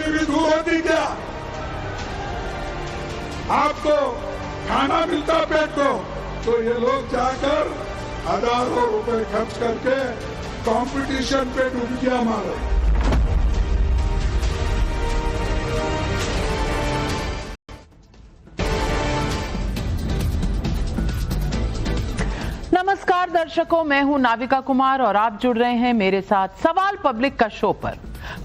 गरीबी दूर होती क्या? आपको खाना मिलता पेट को, तो ये लोग जाकर हजारों रुपए खर्च करके कंपटीशन पे डुबकियां मारे। नमस्कार दर्शकों, मैं हूं नाविका कुमार और आप जुड़ रहे हैं मेरे साथ सवाल पब्लिक का शो पर।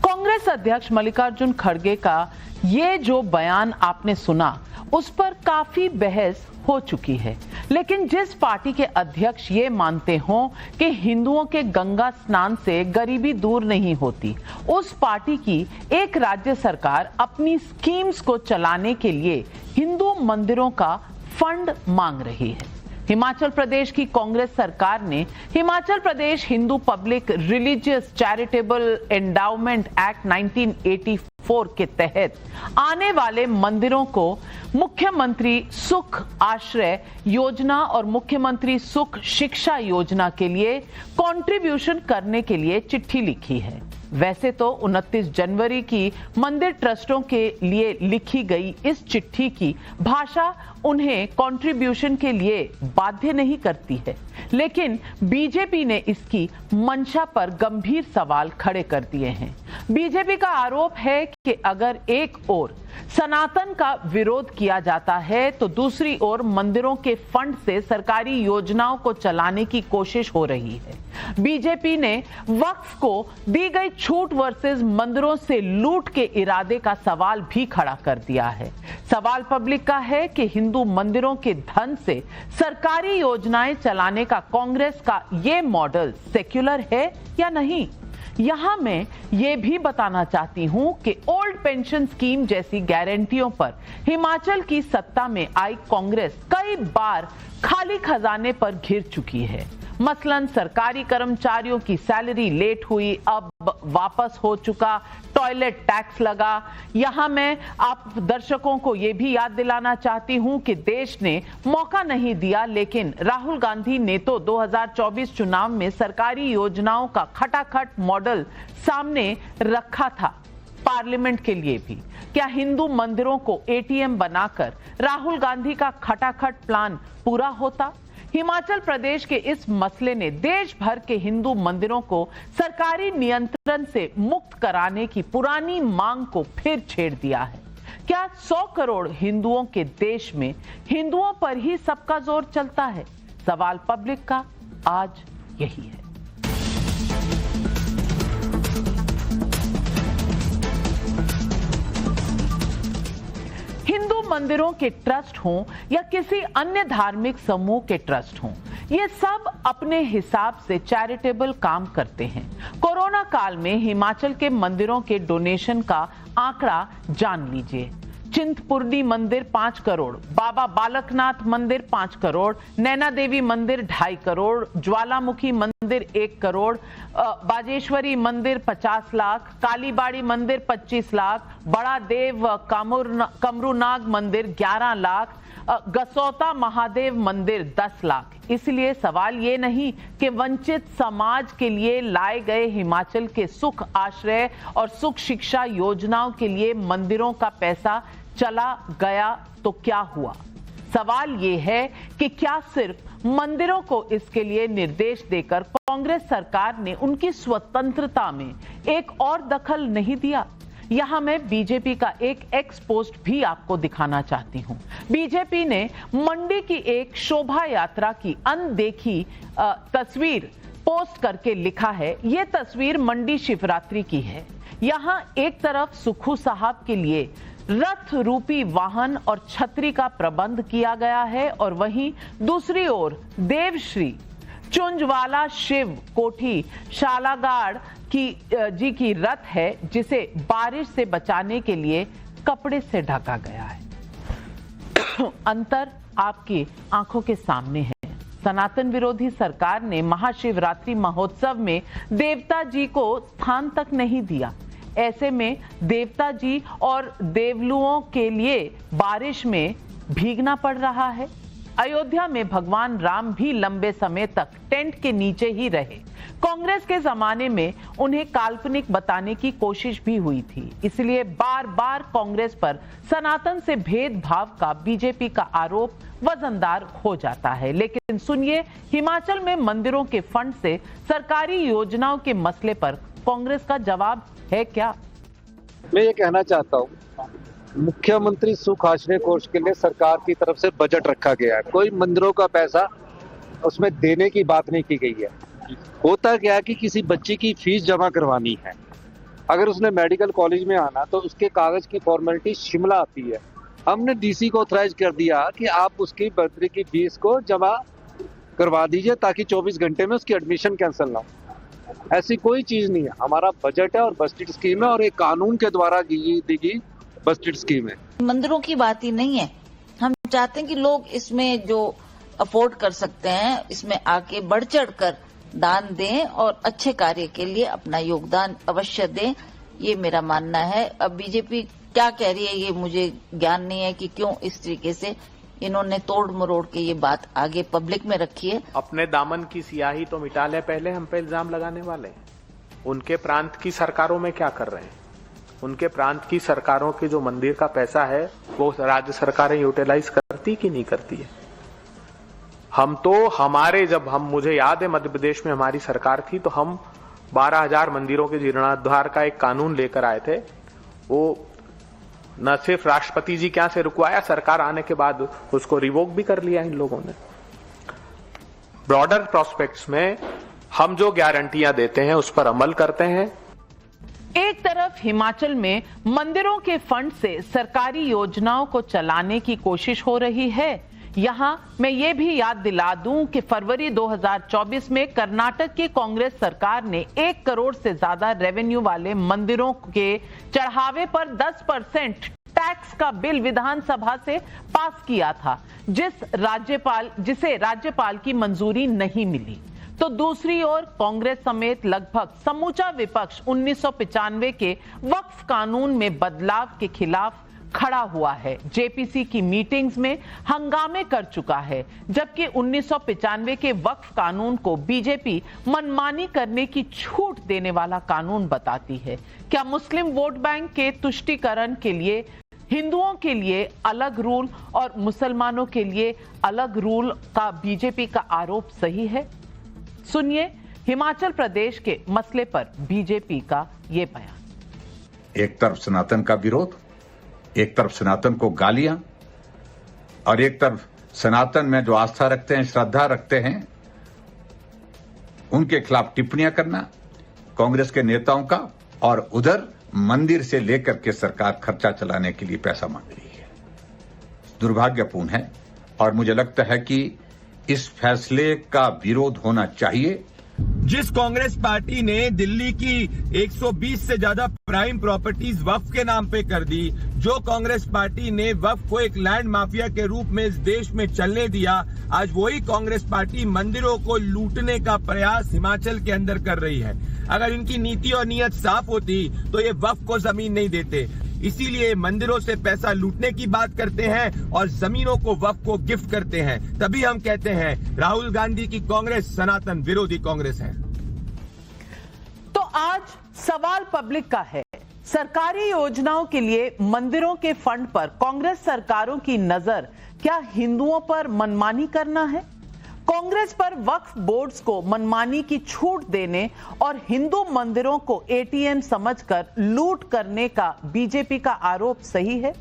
कांग्रेस अध्यक्ष मल्लिकार्जुन खड़गे का ये जो बयान आपने सुना, उस पर काफी बहस हो चुकी है, लेकिन जिस पार्टी के अध्यक्ष ये मानते हों कि हिंदुओं के गंगा स्नान से गरीबी दूर नहीं होती, उस पार्टी की एक राज्य सरकार अपनी स्कीम्स को चलाने के लिए हिंदू मंदिरों का फंड मांग रही है। हिमाचल प्रदेश की कांग्रेस सरकार ने Himachal Pradesh Hindu public religious charitable endowment act 1984 के तहत आने वाले मंदिरों को मुख्यमंत्री सुख आश्रय योजना और मुख्यमंत्री सुख शिक्षा योजना के लिए कंट्रीब्यूशन करने के लिए चिट्ठी लिखी है। वैसे तो 29 जनवरी की मंदिर ट्रस्टों के लिए लिखी गई इस चिट्ठी की भाषा उन्हें कंट्रीब्यूशन के लिए बाध्य नहीं करती है, लेकिन बीजेपी ने इसकी मंशा पर गंभीर सवाल खड़े कर दिए हैं। बीजेपी का आरोप है कि अगर एक ओर सनातन का विरोध किया जाता है तो दूसरी ओर मंदिरों के फंड से सरकारी योजनाओं को चलाने की कोशिश हो रही है। बीजेपी ने वक्फ को दी गई छूट वर्सेस मंदिरों से लूट के इरादे का सवाल भी खड़ा कर दिया है। सवाल पब्लिक का है कि हिंदू मंदिरों के धन से सरकारी योजनाएं चलाने का कांग्रेस का ये मॉडल सेक्युलर है या नहीं। यहां मैं ये भी बताना चाहती हूं कि ओल्ड पेंशन स्कीम जैसी गारंटियों पर हिमाचल की सत्ता में आई कांग्रेस कई बार खाली खजाने पर घिर चुकी है। मसलन सरकारी कर्मचारियों की सैलरी लेट हुई, अब वापस हो चुका, टॉयलेट टैक्स लगा। यहां मैं आप दर्शकों को यह भी याद दिलाना चाहती हूं कि देश ने मौका नहीं दिया, लेकिन राहुल गांधी ने तो 2024 चुनाव में सरकारी योजनाओं का खटाखट मॉडल सामने रखा था पार्लियामेंट के लिए भी। क्या हिंदू मंदिरों को एटीएम बनाकर राहुल गांधी का खटाखट प्लान पूरा होता? हिमाचल प्रदेश के इस मसले ने देश भर के हिंदू मंदिरों को सरकारी नियंत्रण से मुक्त कराने की पुरानी मांग को फिर छेड़ दिया है। क्या 100 करोड़ हिंदुओं के देश में हिंदुओं पर ही सबका जोर चलता है? सवाल पब्लिक का आज यही है। हिंदू मंदिरों के ट्रस्ट हों या किसी अन्य धार्मिक समूह के ट्रस्ट हों, ये सब अपने हिसाब से चैरिटेबल काम करते हैं। कोरोना काल में हिमाचल के मंदिरों के डोनेशन का आंकड़ा जान लीजिए। चिंतपूर्णी मंदिर 5 करोड़, बाबा बालकनाथ मंदिर 5 करोड़, नैना देवी मंदिर 2.5 करोड़, ज्वालामुखी मंदिर 1 करोड़, बाजेश्वरी मंदिर 50 लाख, कालीबाड़ी मंदिर 25 लाख, बड़ा देव कमरूनाग मंदिर 11 लाख, गसौता महादेव मंदिर 10 लाख। इसलिए सवाल ये नहीं कि वंचित समाज के लिए लाए गए हिमाचल के सुख आश्रय और सुख शिक्षा योजनाओं के लिए मंदिरों का पैसा चला गया तो क्या हुआ। सवाल ये है कि क्या सिर्फ मंदिरों को इसके लिए निर्देश देकर कांग्रेस सरकार ने उनकी स्वतंत्रता में एक और दखल नहीं दिया। यहां मैं बीजेपी का एक एक्स पोस्ट भी आपको दिखाना चाहती हूं। बीजेपी ने मंडी की एक शोभा यात्रा की अनदेखी तस्वीर पोस्ट करके लिखा है, यह तस्वीर मंडी शिवरात्रि की है। यहां एक तरफ सुखू साहब के लिए रथ रूपी वाहन और छतरी का प्रबंध किया गया है और वहीं दूसरी ओर देवश्री चुंजवाला शिव कोठी शालागाड़ जी की रथ है, जिसे बारिश से बचाने के लिए कपड़े से ढका गया है। अंतर आपकी आंखों के सामने है। सनातन विरोधी सरकार ने महाशिवरात्रि महोत्सव में देवता जी को स्थान तक नहीं दिया। ऐसे में देवता जी और देवलुओं के लिए बारिश में भीगना पड़ रहा है। अयोध्या में भगवान राम भी लंबे समय तक टेंट के नीचे ही रहे। कांग्रेस के जमाने में उन्हें काल्पनिक बताने की कोशिश भी हुई थी, इसलिए बार बार कांग्रेस पर सनातन से भेदभाव का बीजेपी का आरोप वजनदार हो जाता है। लेकिन सुनिए, हिमाचल में मंदिरों के फंड से सरकारी योजनाओं के मसले पर कांग्रेस का जवाब है क्या? मैं ये कहना चाहता हूँ, मुख्यमंत्री सुख आश्रय कोष के लिए सरकार की तरफ से बजट रखा गया है। कोई मंदिरों का पैसा उसमें देने की बात नहीं की गई है। होता क्या है कि किसी बच्चे की फीस जमा करवानी है, अगर उसने मेडिकल कॉलेज में आना तो उसके कागज की फॉर्मेलिटी शिमला आती है। हमने डीसी को ऑथराइज कर दिया कि आप उसकी बर्थडे की फीस को जमा करवा दीजिए ताकि 24 घंटे में उसकी एडमिशन कैंसिल ना हो। ऐसी कोई चीज नहीं है। हमारा बजट है और बजट स्कीम है और एक कानून के द्वारा दी गई बजट स्कीम है। मंदिरों की बात ही नहीं है। हम चाहते हैं कि लोग इसमें जो अफोर्ड कर सकते हैं इसमें आके बढ़ चढ़ कर दान दें और अच्छे कार्य के लिए अपना योगदान अवश्य दें, ये मेरा मानना है। अब बीजेपी क्या कह रही है ये मुझे ज्ञान नहीं है कि क्यों इस तरीके से इन्होंने तोड़ मरोड़ के ये बात आगे पब्लिक में रखी है। अपने दामन की सियाही तो मिटा ले, पहले हम पे इल्जाम लगाने वाले। उनके प्रांत की सरकारों में क्या कर रहे हैं? उनके प्रांत की सरकारों के जो मंदिर का पैसा है वो राज्य सरकारें यूटिलाइज करती कि नहीं करती है? हम तो मुझे याद है मध्य प्रदेश में हमारी सरकार थी तो हम 12,000 मंदिरों के जीर्णोद्धार का एक कानून लेकर आए थे। वो न सिर्फ राष्ट्रपति जी क्या से रुकवाया, सरकार आने के बाद उसको रिवोक भी कर लिया इन लोगों ने। ब्रॉडर प्रोस्पेक्ट्स में हम जो गारंटियां देते हैं उस पर अमल करते हैं। एक तरफ हिमाचल में मंदिरों के फंड से सरकारी योजनाओं को चलाने की कोशिश हो रही है। यहां मैं ये भी याद दिला दूं कि फरवरी 2024 में कर्नाटक की कांग्रेस सरकार ने 1 करोड़ से ज्यादा रेवेन्यू वाले मंदिरों के चढ़ावे पर 10% टैक्स का बिल विधानसभा से पास किया था, जिसे राज्यपाल की मंजूरी नहीं मिली। तो दूसरी ओर कांग्रेस समेत लगभग समूचा विपक्ष 1995 के वक्फ कानून में बदलाव के खिलाफ खड़ा हुआ है। जेपीसी की मीटिंग्स में हंगामे कर चुका है, जबकि 1995 के वक्फ कानून को बीजेपी मनमानी करने की छूट देने वाला कानून बताती है। क्या मुस्लिम वोट बैंक के तुष्टीकरण के लिए हिंदुओं के लिए अलग रूल और मुसलमानों के लिए अलग रूल का बीजेपी का आरोप सही है? सुनिए हिमाचल प्रदेश के मसले पर बीजेपी का ये बयान। एक तरफ सनातन का विरोध, एक तरफ सनातन को गालियां और एक तरफ सनातन में जो आस्था रखते हैं, श्रद्धा रखते हैं, उनके खिलाफ टिप्पणियां करना कांग्रेस के नेताओं का, और उधर मंदिर से लेकर के सरकार खर्चा चलाने के लिए पैसा मांग रही है। दुर्भाग्यपूर्ण है और मुझे लगता है कि इस फैसले का विरोध होना चाहिए। जिस कांग्रेस पार्टी ने दिल्ली की 120 से ज्यादा प्राइम प्रॉपर्टीज वक्फ के नाम पे कर दी, जो कांग्रेस पार्टी ने वक्फ को एक लैंड माफिया के रूप में इस देश में चलने दिया, आज वही कांग्रेस पार्टी मंदिरों को लूटने का प्रयास हिमाचल के अंदर कर रही है। अगर इनकी नीति और नीयत साफ होती तो ये वक्फ को जमीन नहीं देते। इसीलिए मंदिरों से पैसा लूटने की बात करते हैं और जमीनों को वक्फ को गिफ्ट करते हैं। तभी हम कहते हैं राहुल गांधी की कांग्रेस सनातन विरोधी कांग्रेस है। तो आज सवाल पब्लिक का है, सरकारी योजनाओं के लिए मंदिरों के फंड पर कांग्रेस सरकारों की नजर क्या हिंदुओं पर मनमानी करना है? कांग्रेस पर वक्फ बोर्ड्स को मनमानी की छूट देने और हिंदू मंदिरों को एटीएम समझकर लूट करने का बीजेपी का आरोप सही है?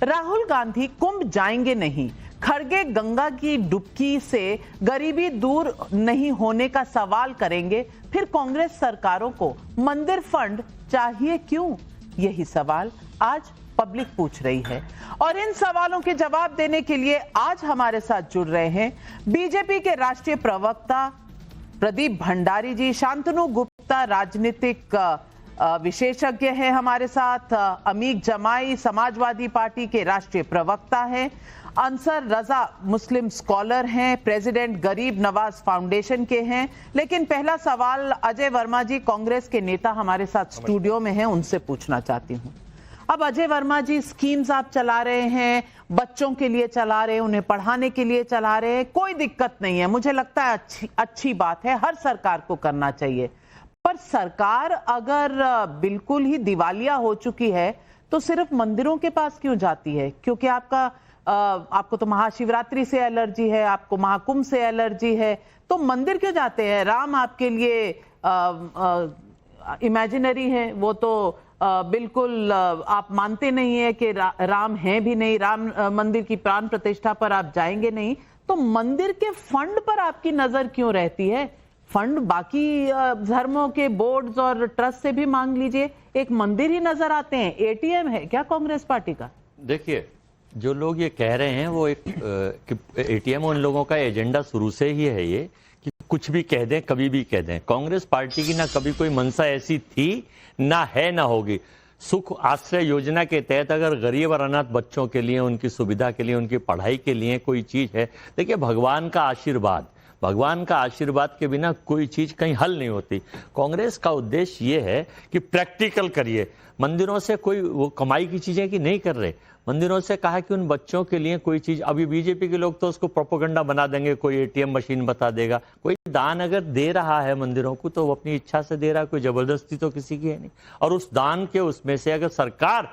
राहुल गांधी कुंभ जाएंगे नहीं, खड़गे गंगा की डुबकी से गरीबी दूर नहीं होने का सवाल करेंगे, फिर कांग्रेस सरकारों को मंदिर फंड चाहिए क्यों? यही सवाल आज पब्लिक पूछ रही है और इन सवालों के जवाब देने के लिए आज हमारे साथ जुड़ रहे हैं बीजेपी के राष्ट्रीय प्रवक्ता प्रदीप भंडारी जी। शांतनु गुप्ता राजनीतिक विशेषज्ञ हैं हमारे साथ। अमीक जमाई समाजवादी पार्टी के राष्ट्रीय प्रवक्ता हैं। अंसर रजा मुस्लिम स्कॉलर हैं, प्रेसिडेंट गरीब नवाज फाउंडेशन के हैं। लेकिन पहला सवाल अजय वर्मा जी कांग्रेस के नेता हमारे साथ स्टूडियो में हैं, उनसे पूछना चाहती हूं। अब अजय वर्मा जी, स्कीम्स आप चला रहे हैं, बच्चों के लिए चला रहे हैं, उन्हें पढ़ाने के लिए चला रहे हैं, कोई दिक्कत नहीं है, मुझे लगता है अच्छी बात है, हर सरकार को करना चाहिए। पर सरकार अगर बिल्कुल ही दिवालिया हो चुकी है तो सिर्फ मंदिरों के पास क्यों जाती है? क्योंकि आपको तो महाशिवरात्रि से एलर्जी है, आपको महाकुंभ से एलर्जी है, तो मंदिर क्यों जाते हैं? राम आपके लिए इमेजिनरी है, वो तो बिल्कुल आप मानते नहीं है कि राम है भी नहीं, राम मंदिर की प्राण प्रतिष्ठा पर आप जाएंगे नहीं, तो मंदिर के फंड पर आपकी नजर क्यों रहती है? फंड बाकी धर्मों के बोर्ड्स और ट्रस्ट से भी मांग लीजिए, एक मंदिर ही नजर आते हैं। एटीएम है क्या कांग्रेस पार्टी का? देखिए, जो लोग ये कह रहे हैं वो एक एटीएम, उन लोगों का एजेंडा शुरू से ही है ये कि कुछ भी कह दें, कभी भी कह दें। कांग्रेस पार्टी की ना कभी कोई मंशा ऐसी थी, ना है, ना होगी। सुख आश्रय योजना के तहत अगर गरीब और अनाथ बच्चों के लिए, उनकी सुविधा के लिए, उनकी पढ़ाई के लिए कोई चीज है, देखिए भगवान का आशीर्वाद के बिना कोई चीज कहीं हल नहीं होती। कांग्रेस का उद्देश्य ये है कि प्रैक्टिकल करिए। मंदिरों से कोई वो कमाई की चीजें कि नहीं कर रहे, मंदिरों से कहा कि उन बच्चों के लिए कोई चीज, अभी बीजेपी के लोग तो उसको प्रोपेगेंडा बना देंगे, कोई एटीएम मशीन बता देगा। कोई दान अगर दे रहा है मंदिरों को तो वो अपनी इच्छा से दे रहा है, कोई जबरदस्ती तो किसी की है नहीं। और उस दान के उसमें से अगर सरकार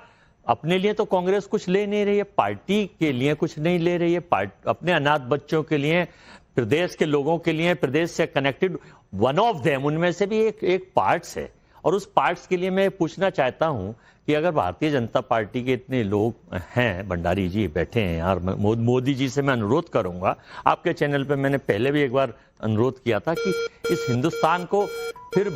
अपने लिए, तो कांग्रेस कुछ ले नहीं रही है, पार्टी के लिए कुछ नहीं ले रही है, अपने अनाथ बच्चों के लिए, प्रदेश के लोगों के लिए, प्रदेश से कनेक्टेड वन ऑफ देम, उनमें से भी एक पार्ट्स है। और उस पार्ट्स के लिए मैं पूछना चाहता हूं कि अगर भारतीय जनता पार्टी के इतने लोग हैं, भंडारी जी बैठे हैं यार, मोदी जी से मैं अनुरोध करूंगा, आपके चैनल पे मैंने पहले भी एक बार अनुरोध किया था कि इस हिंदुस्तान को फिर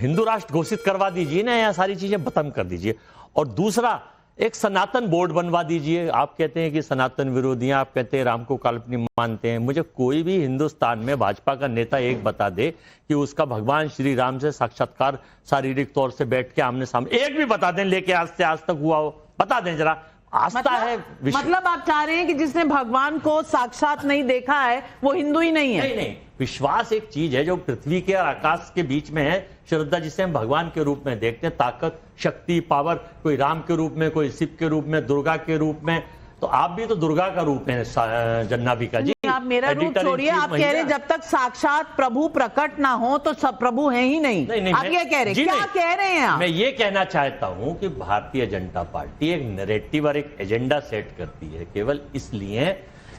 हिंदू राष्ट्र घोषित करवा दीजिए ना, या सारी चीजें खत्म कर दीजिए। और दूसरा, एक सनातन बोर्ड बनवा दीजिए। आप कहते हैं कि सनातन विरोधी हैं, आप कहते हैं राम को काल्पनिक मानते हैं, मुझे कोई भी हिंदुस्तान में भाजपा का नेता एक बता दे कि उसका भगवान श्री राम से साक्षात्कार शारीरिक तौर से बैठ के आमने सामने, एक भी बता दें, लेके आज से आज तक हुआ हो, बता दें जरा। आस्था है, मतलब आप चाह रहे हैं कि जिसने भगवान को साक्षात नहीं देखा है वो हिंदू ही नहीं है? नहीं, विश्वास एक चीज है जो पृथ्वी के और आकाश के बीच में है। श्रद्धा जिसे हम भगवान के रूप में देखते हैं, ताकत, शक्ति, पावर, कोई राम के रूप में, कोई शिव के रूप में, दुर्गा के रूप में, तो आप भी तो दुर्गा का रूप है जन्नाबिका जी। आप मेरा रूप छोड़िए, आप कह रहे हैं जब तक साक्षात प्रभु प्रकट ना हो तो सब प्रभु हैं ही नहीं। आप ये कह रहे हैं, क्या कह रहे हैं आप? मैं ये कहना चाहता हूं कि भारतीय जनता पार्टी एक नैरेटिव और एक एजेंडा सेट करती है, केवल इसलिए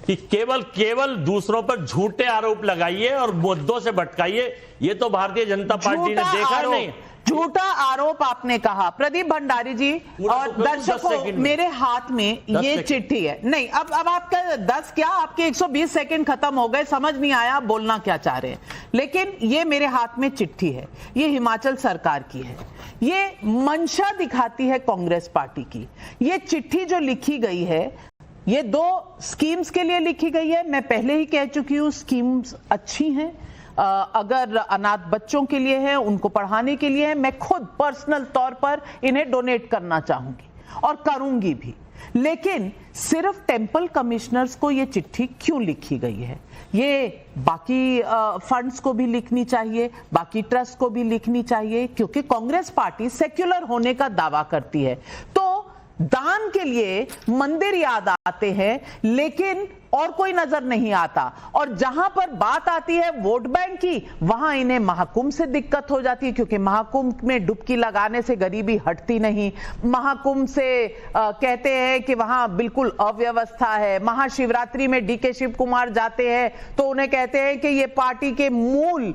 कि केवल दूसरों पर झूठे आरोप लगाइए और मुद्दों से भटकाइए। ये तो भारतीय जनता पार्टी ने देखा नहीं। झूठा आरोप आपने कहा। प्रदीप भंडारी जी और दर्शकों, मेरे हाथ में ये चिट्ठी है। नहीं, अब आपका 10 क्या, आपके 120 सेकंड खत्म हो गए, समझ नहीं आया बोलना क्या चाह रहे हैं। लेकिन ये मेरे हाथ में चिट्ठी है, ये हिमाचल सरकार की है, ये मंशा दिखाती है कांग्रेस पार्टी की। ये चिट्ठी जो लिखी गई है, ये 2 स्कीम्स के लिए लिखी गई है। मैं पहले ही कह चुकी हूं, स्कीम्स अच्छी हैं। अगर अनाथ बच्चों के लिए है, उनको पढ़ाने के लिए है, मैं खुद पर्सनल तौर पर इन्हें डोनेट करना चाहूंगी और करूंगी भी। लेकिन सिर्फ टेंपल कमिश्नर्स को ये चिट्ठी क्यों लिखी गई है? ये बाकी फंड्स को भी लिखनी चाहिए, बाकी ट्रस्ट को भी लिखनी चाहिए, क्योंकि कांग्रेस पार्टी सेक्युलर होने का दावा करती है। तो दान के लिए मंदिर याद आते हैं, लेकिन और कोई नजर नहीं आता। और जहां पर बात आती है वोट बैंक की, वहां इन्हें महाकुंभ से दिक्कत हो जाती है, क्योंकि महाकुंभ में डुबकी लगाने से गरीबी हटती नहीं। महाकुंभ से कहते हैं कि वहां बिल्कुल अव्यवस्था है। महाशिवरात्रि में डीके शिव कुमार जाते हैं तो उन्हें कहते हैं कि ये पार्टी के मूल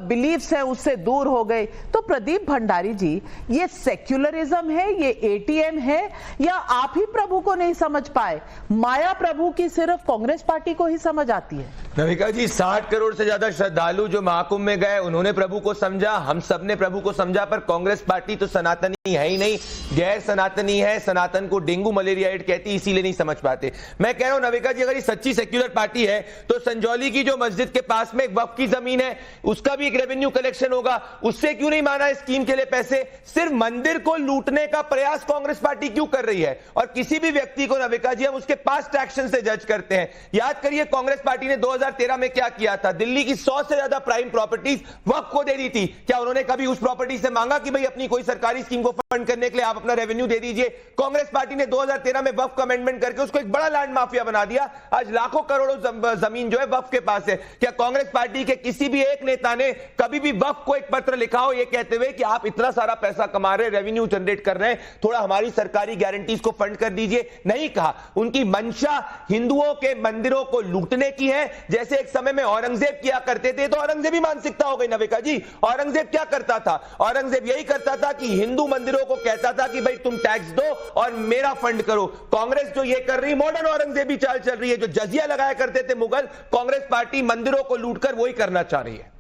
बिलीफ्स है उससे दूर हो गए। तो प्रदीप भंडारी जी, ये सेक्युलरिज्म है, ये एटीएम है, या आप ही प्रभु को नहीं समझ पाए? माया प्रभु की सिर्फ कांग्रेस पार्टी को ही समझ आती है। नविका जी, 60 करोड़ से ज्यादा श्रद्धालु जो महाकुंभ में गए, उन्होंने प्रभु को समझा, हम सब ने प्रभु को समझा, पर कांग्रेस पार्टी तो सनातनी है ही नहीं, गैर सनातनी है। सनातन को डेंगू मलेरिया एड कहती, इसीलिए नहीं समझ पाते। मैं कह रहा हूं नविका जी, अगर ये सच्ची सेक्युलर पार्टी है तो संजौली की जो मस्जिद के पास में एक वक्फ की जमीन है, उसका भी एक रेवेन्यू कलेक्शन होगा, उससे क्यों नहीं माना स्कीम के लिए पैसे? सिर्फ मंदिर को लूटने का प्रयास कांग्रेस पार्टी क्यों कर रही है? और किसी भी व्यक्ति को नविका जी हम उसके पास्ट एक्शन से जज करते हैं। याद करिए कांग्रेस पार्टी ने 2013 में क्या किया था, दिल्ली की 100 से ज्यादा प्राइम प्रॉपर्टीज वक्फ को दे दी थी। क्या उन्होंने कभी उस प्रॉपर्टी से मांगा कि भाई अपनी कोई सरकारी स्कीम को फंड करने के लिए आप अपना रेवेन्यू दे दीजिए? कांग्रेस पार्टी ने 2013 में वक्फ का अमेंडमेंट करके उसको एक बड़ा लैंड माफिया बना दिया। आज लाखों करोड़ों जमीन जो है वक्फ के पास है। क्या कांग्रेस पार्टी के किसी भी एक नेता ने कभी भी वक्फ को एक पत्र लिखा हो ये कहते हुए कि आप इतना सारा पैसा कमा रहे, रेवेन्यू जनरेट कर रहे हैं, थोड़ा हमारी सरकारी गारंटीज को फंड कर दीजिए? नहीं कहा। उनकी मंशा हिंदुओं के मंदिरों को लूटने की है, जैसे एक समय में औरंगजेब किया करते थे। तो औरंगजेबी मानसिकता हो गई नविका जी। औरंगजेब क्या करता था? औरंगजेब यही करता था कि हिंदू मंदिरों को कहता था कि भाई तुम टैक्स दो और मेरा फंड करो। कांग्रेस जो ये कर रही, मॉडर्न औरंगजेबी चाल चल रही है। जो जजिया लगाया करते थे मुगल, कांग्रेस पार्टी मंदिरों को लूटकर वही करना चाह रही है।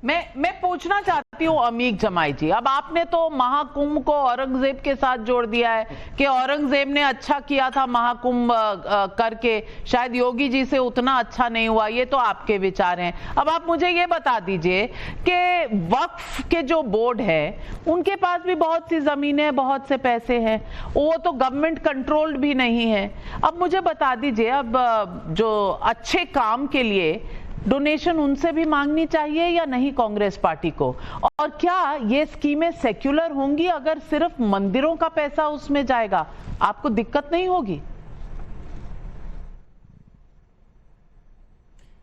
मैं पूछना चाहती हूँ अमीक जमाई जी, अब आपने तो महाकुंभ को औरंगजेब के साथ जोड़ दिया है कि औरंगजेब ने अच्छा किया था महाकुंभ करके, शायद योगी जी से उतना अच्छा नहीं हुआ। ये तो आपके विचार हैं। अब आप मुझे ये बता दीजिए कि वक्फ के जो बोर्ड है उनके पास भी बहुत सी जमीनें, बहुत से पैसे हैं, वो तो गवर्नमेंट कंट्रोल्ड भी नहीं है। अब मुझे बता दीजिए, अब जो अच्छे काम के लिए डोनेशन उनसे भी मांगनी चाहिए या नहीं कांग्रेस पार्टी को? और क्या ये स्कीमें सेक्युलर होंगी? अगर सिर्फ मंदिरों का पैसा उसमें जाएगा आपको दिक्कत नहीं होगी?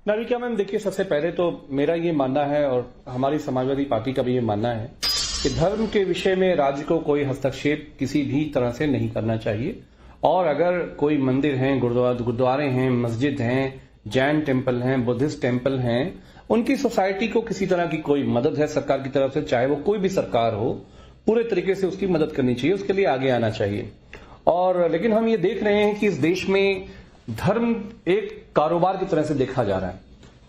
नाविका मैम, देखिए, सबसे पहले तो मेरा ये मानना है और हमारी समाजवादी पार्टी का भी ये मानना है कि धर्म के विषय में राज्य को कोई हस्तक्षेप किसी भी तरह से नहीं करना चाहिए। और अगर कोई मंदिर हैं, गुरुद्वारे हैं, मस्जिद हैं, जैन टेम्पल हैं, बुद्धिस्ट टेम्पल हैं, उनकी सोसाइटी को किसी तरह की कोई मदद है सरकार की तरफ से, चाहे वो कोई भी सरकार हो, पूरे तरीके से उसकी मदद करनी चाहिए, उसके लिए आगे आना चाहिए। और लेकिन हम ये देख रहे हैं कि इस देश में धर्म एक कारोबार की तरह से देखा जा रहा है।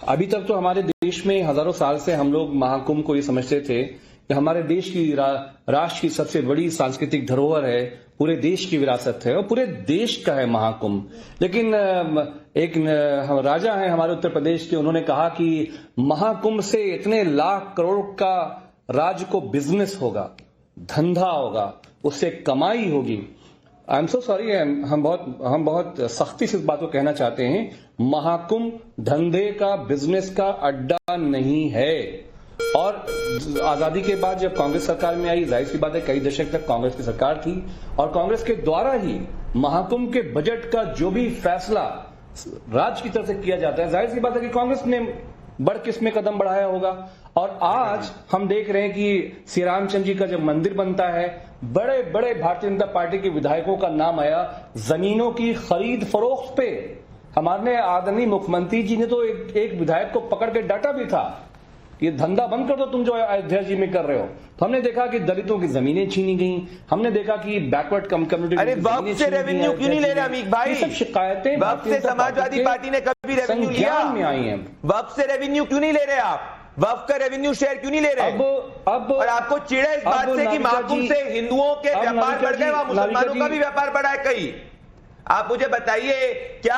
अभी तक तो हमारे देश में हजारों साल से हम लोग महाकुंभ को ये समझते थे कि हमारे देश की राष्ट्र की सबसे बड़ी सांस्कृतिक धरोहर है, पूरे देश की विरासत है और पूरे देश का है महाकुंभ। लेकिन एक राजा है हमारे उत्तर प्रदेश के, उन्होंने कहा कि महाकुंभ से इतने लाख करोड़ का राज्य को बिजनेस होगा, धंधा होगा, उससे कमाई होगी। आई एम सो सॉरी, हम बहुत सख्ती से इस बात को कहना चाहते हैं, महाकुंभ धंधे का, बिजनेस का अड्डा नहीं है। और आजादी के बाद जब कांग्रेस सरकार में आई, जाहिर सी बात है कई दशक तक कांग्रेस की सरकार थी और कांग्रेस के द्वारा ही महाकुंभ के बजट का जो भी फैसला राज्य की तरफ से किया जाता है, जाहिर सी बात है कि कांग्रेस ने बढ़ के इसमें कदम बढ़ाया होगा। और आज हम देख रहे हैं कि श्री रामचंद्र जी का जब मंदिर बनता है, बड़े बड़े भारतीय जनता पार्टी के विधायकों का नाम आया जमीनों की खरीद फरोख्त पे। हमारे आदरणीय मुख्यमंत्री जी ने तो एक विधायक को पकड़ के डांटा भी था, ये धंधा बंद कर दो तुम जो अयोध्या जी में कर रहे हो। तो हमने देखा कि दलितों की जमीनें छीनी गई, हमने देखा कि बैकवर्ड कम्युनिटी, अरे वक्फ से रेवेन्यू क्यों नहीं ले रहे अमीक भाई? ये सब शिकायतें वक्फ से समाजवादी पार्टी ने कभी रेवेन्यू लिया में आई हैं। वक्फ से रेवेन्यू क्यों नहीं ले रहे आप? वक्फ का रेवेन्यू शेयर क्यों नहीं ले रहे? अब और आपको चिढ़ इस बात से कि महाकुंभ से हिंदुओं के व्यापार बढ़ गए, वहां मुसलमानों का भी व्यापार बढ़ा है कहीं। आप मुझे बताइए, क्या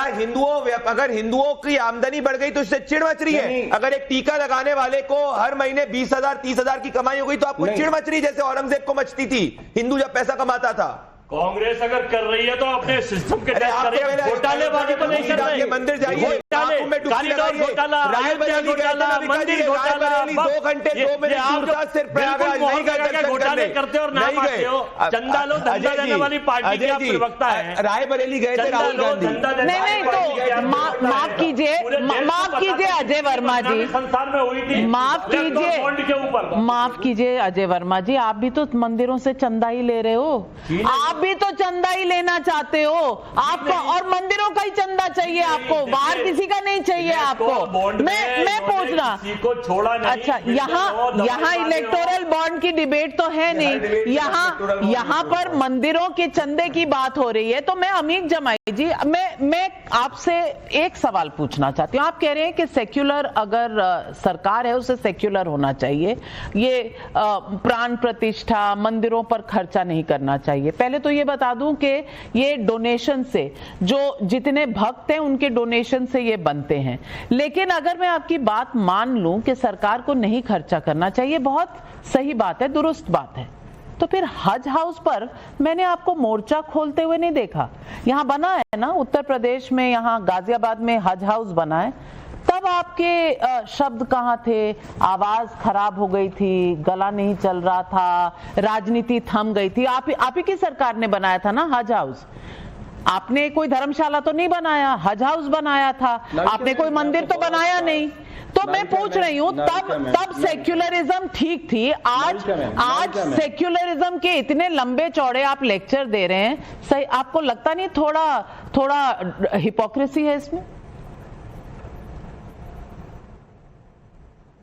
अगर हिंदुओं की आमदनी बढ़ गई तो इससे चिढ़ मच रही है? अगर एक टीका लगाने वाले को हर महीने 20,000 30,000 की कमाई हो गई तो आपको चिढ़ मच रही जैसे औरंगजेब को मचती थी हिंदू जब पैसा कमाता था? कांग्रेस अगर कर रही है तो अपने सिस्टम के तहत करे, घोटालेबाजी तो नहीं कर रही। मंदिर जाइए, घोटाला, रायबरेली घोटाला, मंदिर घोटाला, 2 घंटे 2 मिनट सूरदास सिर्फ प्रयागराज नहीं गए, घोटाले करते और नाम आते हो। चंदा लो धंधा देने वाली पार्टी के आप प्रवक्ता है। रायबरेली गए थे राहुल गांधी। नहीं तो माफ कीजिए अजय वर्मा जी, संसार में हुई थी, माफ कीजिए अजय वर्मा जी, आप भी तो मंदिरों से चंदा ही ले रहे हो, आप भी तो चंदा ही लेना चाहते हो आपको, और मंदिरों का ही चंदा चाहिए आपको, बाहर किसी का नहीं चाहिए आपको। मैं पूछ रहा को छोड़ा नहीं। अच्छा, यहाँ इलेक्टोरल बॉन्ड की डिबेट तो है नहीं, यहाँ पर मंदिरों के चंदे की बात हो रही है। तो मैं अमीक जमाई जी, मैं आपसे एक सवाल पूछना चाहती हूँ। आप कह रहे हैं कि सेक्युलर अगर सरकार है उसे सेक्युलर होना चाहिए, ये प्राण प्रतिष्ठा मंदिरों पर खर्चा नहीं करना चाहिए। पहले तो ये बता दूं कि ये डोनेशन से, जो जितने भक्त हैं उनके डोनेशन से ये बनते हैं। लेकिन अगर मैं आपकी बात मान लूं कि सरकार को नहीं खर्चा करना चाहिए, बहुत सही बात है, दुरुस्त बात है, तो फिर हज हाउस पर मैंने आपको मोर्चा खोलते हुए नहीं देखा। यहाँ बना है ना उत्तर प्रदेश में, यहाँ गाजियाबाद में हज हाउस बना है, तब आपके शब्द कहाँ थे? आवाज खराब हो गई थी, गला नहीं चल रहा था, राजनीति थम गई थी। आप ही की सरकार ने बनाया था ना हज हाउस। आपने कोई धर्मशाला तो नहीं बनाया, हज हाउस बनाया था। आपने कोई मंदिर तो बनाया नहीं। तो मैं पूछ रही हूँ, तब सेक्युलरिज्म ठीक थी। आज सेक्युलरिज्म के इतने लंबे चौड़े आप लेक्चर दे रहे हैं, सही आपको लगता नहीं थोड़ा हिपोक्रेसी है इसमें?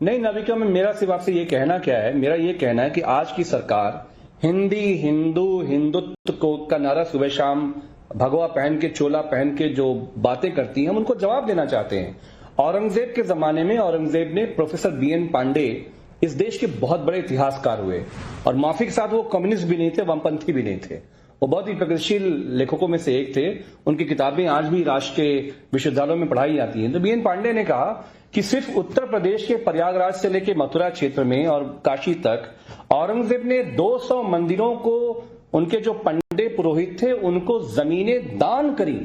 नहीं नाविका, में मेरा सिर्फ आपसे ये कहना क्या है, मेरा ये कहना है कि आज की सरकार हिंदी, हिंदू, हिंदुत्व को का नारा सुबह शाम भगवा पहन के, चोला पहन के जो बातें करती हैं, हम उनको जवाब देना चाहते हैं। औरंगजेब के जमाने में औरंगजेब ने प्रोफेसर BN पांडे इस देश के बहुत बड़े इतिहासकार हुए, और माफी के साथ वो कम्युनिस्ट भी नहीं थे, वामपंथी भी नहीं थे। वो बहुत ही प्रगतिशील लेखकों में से एक थे। उनकी किताबें आज भी राष्ट्र के विश्वविद्यालयों में पढ़ाई जाती हैं। तो BN पांडे ने कहा कि सिर्फ उत्तर प्रदेश के प्रयागराज से लेकर मथुरा क्षेत्र में और काशी तक औरंगजेब ने 200 मंदिरों को, उनके जो पंडित पुरोहित थे, उनको जमीनें दान करी।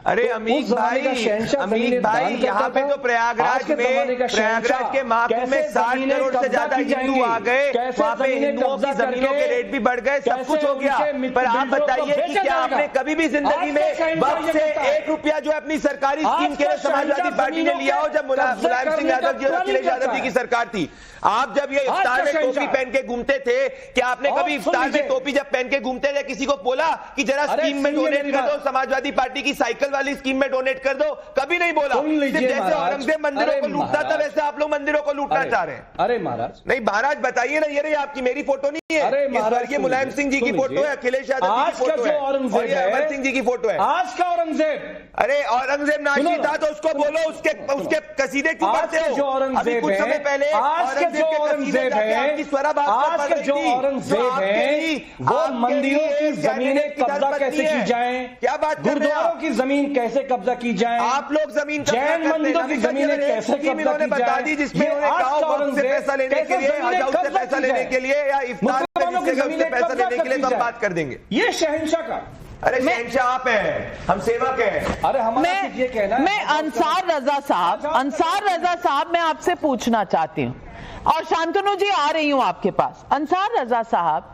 अरे अमीर भाई, यहाँ पे तो प्रयागराज के महाकुंभ में 60 करोड़ से ज्यादा हिंदू आ गए, वहाँ पे हिंदुओं की जमीनों के रेट भी बढ़ गए, सब कुछ हो गया। पर आप बताइए कि क्या आपने कभी भी जिंदगी में वक्त से 1 रुपया जो अपनी सरकारी स्कीम के लिए समाजवादी पार्टी ने लिया हो? जब मुलायम सिंह यादव जी और अखिलेश यादव जी की सरकार थी, आप जब ये इफ्तार में टोपी पहन के घूमते थे, क्या आपने कभी इफ्तार में टोपी जब पहन के घूमते थे किसी को बोला कि जरा स्कीम में डोनेट कर दो, समाजवादी पार्टी की साइकिल वाली स्कीम में डोनेट कर दो? कभी नहीं बोला। जैसे औरंगजेब मंदिरों को लूटता था, वैसे आप लोग मंदिरों को लूटना चाह रहे हैं। अरे महाराज, नहीं महाराज बताइए ना, ये रही आपकी, मेरी फोटो नहीं है। अरे महाराज, ये मुलायम सिंह जी की फोटो है, अखिलेश यादव जी की फोटो है, और ये अमर सिंह जी की फोटो है। आज का औरंगजेब, अरे औरंगजेब नाची था तो उसको बोलो, उसके कसीदे क्यों पढ़ते हो? अभी कुछ समय पहले औरंगजेब के कसीदे आपकी स्वरा बात आज का जो औरंगजेब है वो मंदिरों की जमीनें कब्जा कैसे की जाए, क्या बात, गुरुद्वारों की जमीन कैसे कब्जा की जाए, आप लोग जमीन, जैन मंदिरों की जमीनें कैसे कब्जा की बता दी, जिसमें से पैसा लेने के लिए, से पैसा लेने के लिए, या इफ्तार से पैसा लेने के लिए तो हम बात कर देंगे। ये शहंशाह का, अरे शहंशाह आप हैं, हम सेवक हैं। अरे हमारा ये कहना है, मैं अंसार रजा साहब मैं आपसे पूछना चाहती हूँ, और शांतनु जी आ रही हूं आपके पास। अंसार रजा साहब,